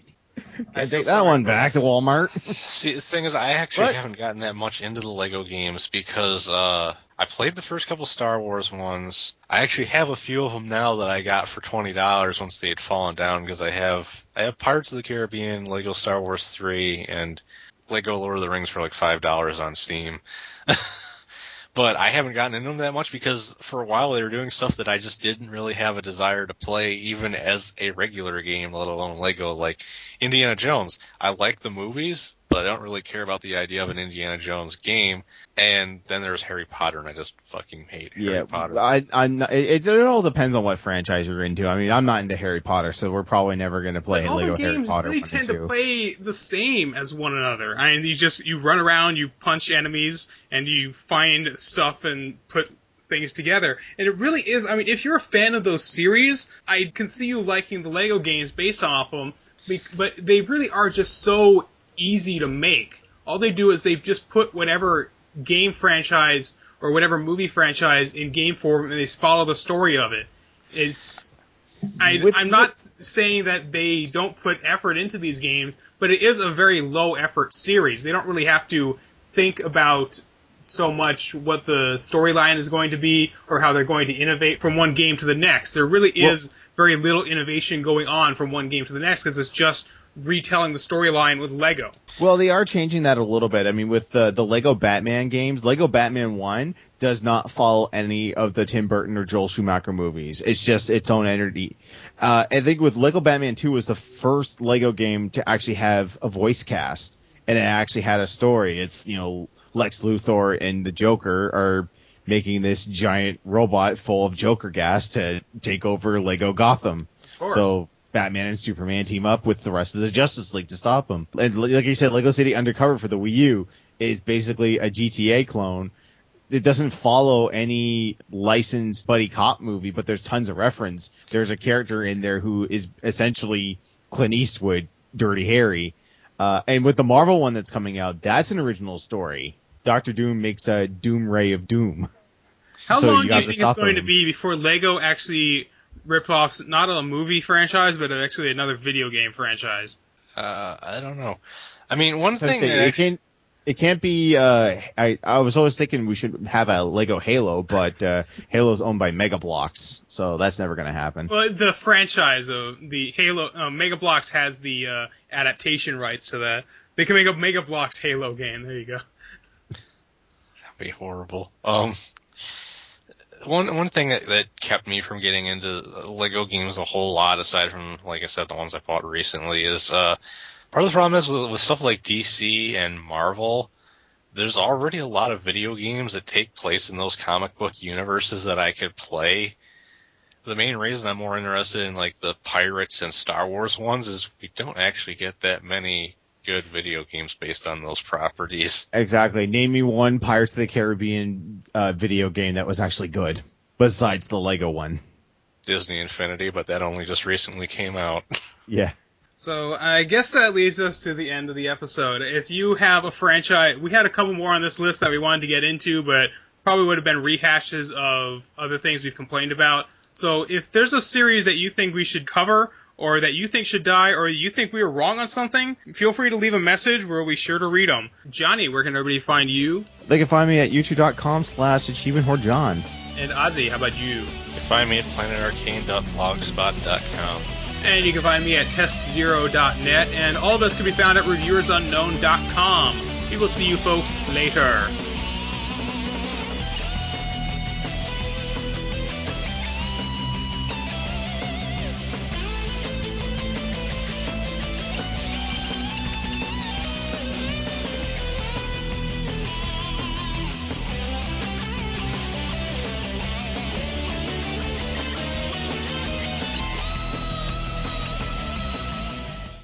I I feel take that sorry one for back to Walmart. See, the thing is, I actually What? haven't gotten that much into the Lego games because I played the first couple Star Wars ones. I actually have a few of them now that I got for $20 once they had fallen down because I have Pirates of the Caribbean, Lego Star Wars 3, and Lego Lord of the Rings for like $5 on Steam. But I haven't gotten into them that much because for a while they were doing stuff that I just didn't really have a desire to play even as a regular game, let alone Lego, like Indiana Jones. I like the movies, but I don't really care about the idea of an Indiana Jones game. And then there's Harry Potter, and I just fucking hate Harry Potter. It all depends on what franchise you're into. I'm not into Harry Potter, so we're probably never going to play But all Lego the Harry games Potter really 1 tend and 2. to play the same as one another. You run around, you punch enemies, and you find stuff and put things together. And it really is, if you're a fan of those series, I can see you liking the Lego games based off them, but they really are just so easy to make. All they do is they just put whatever game franchise or whatever movie franchise in game form and they follow the story of it. I'm not saying that they don't put effort into these games, but it is a very low effort series. They don't really have to think about so much what the storyline is going to be or how they're going to innovate from one game to the next. There really is very little innovation going on from one game to the next because it's just retelling the storyline with Lego. Well, they are changing that a little bit. With the Lego Batman games, Lego Batman 1 does not follow any of the Tim Burton or Joel Schumacher movies. It's just its own entity. I think with Lego Batman 2 was the first Lego game to actually have a voice cast, and it actually had a story. It's, Lex Luthor and the Joker are making this giant robot full of Joker gas to take over Lego Gotham. Of course. So Batman and Superman team up with the rest of the Justice League to stop them. And like you said, Lego City Undercover for the Wii U is basically a GTA clone. It doesn't follow any licensed buddy cop movie, but there's tons of reference. There's a character in there who is essentially Clint Eastwood, Dirty Harry. And with the Marvel one that's coming out, that's an original story. Dr. Doom makes a Doom Ray of Doom. How So long you do you got to think it's stop going to him. be before Lego actually rip off not a movie franchise, but actually another video game franchise? I don't know. I mean, one So I'd thing say that it can't be. I was always thinking we should have a Lego Halo, but Halo's owned by Mega Bloks, so that's never going to happen. Well, the franchise of the Halo, Mega Bloks has the adaptation rights to that. They can make a Mega Bloks Halo game. There you go. that'd be horrible. One thing that kept me from getting into Lego games a whole lot, aside from, like I said, the ones I bought recently, is part of the problem is with stuff like DC and Marvel, there's already a lot of video games that take place in those comic book universes that I could play. The main reason I'm more interested in like the Pirates and Star Wars ones is we don't actually get that many good video games based on those properties. Exactly. Name me one Pirates of the Caribbean video game that was actually good, besides the Lego one. Disney Infinity, but that only just recently came out. Yeah. So I guess that leads us to the end of the episode. If you have a franchise, we had a couple more on this list that we wanted to get into, but probably would have been rehashes of other things we've complained about. So if there's a series that you think we should cover, or that you think should die, or you think we were wrong on something, feel free to leave a message. We'll be sure to read them. Johnny, where can everybody find you? They can find me at youtube.com/achievementwhorejohn. And Ozzie, how about you? You can find me at planetarcane.blogspot.com. And you can find me at TestZero.net, and all of us can be found at ReviewersUnknown.com. We will see you folks later.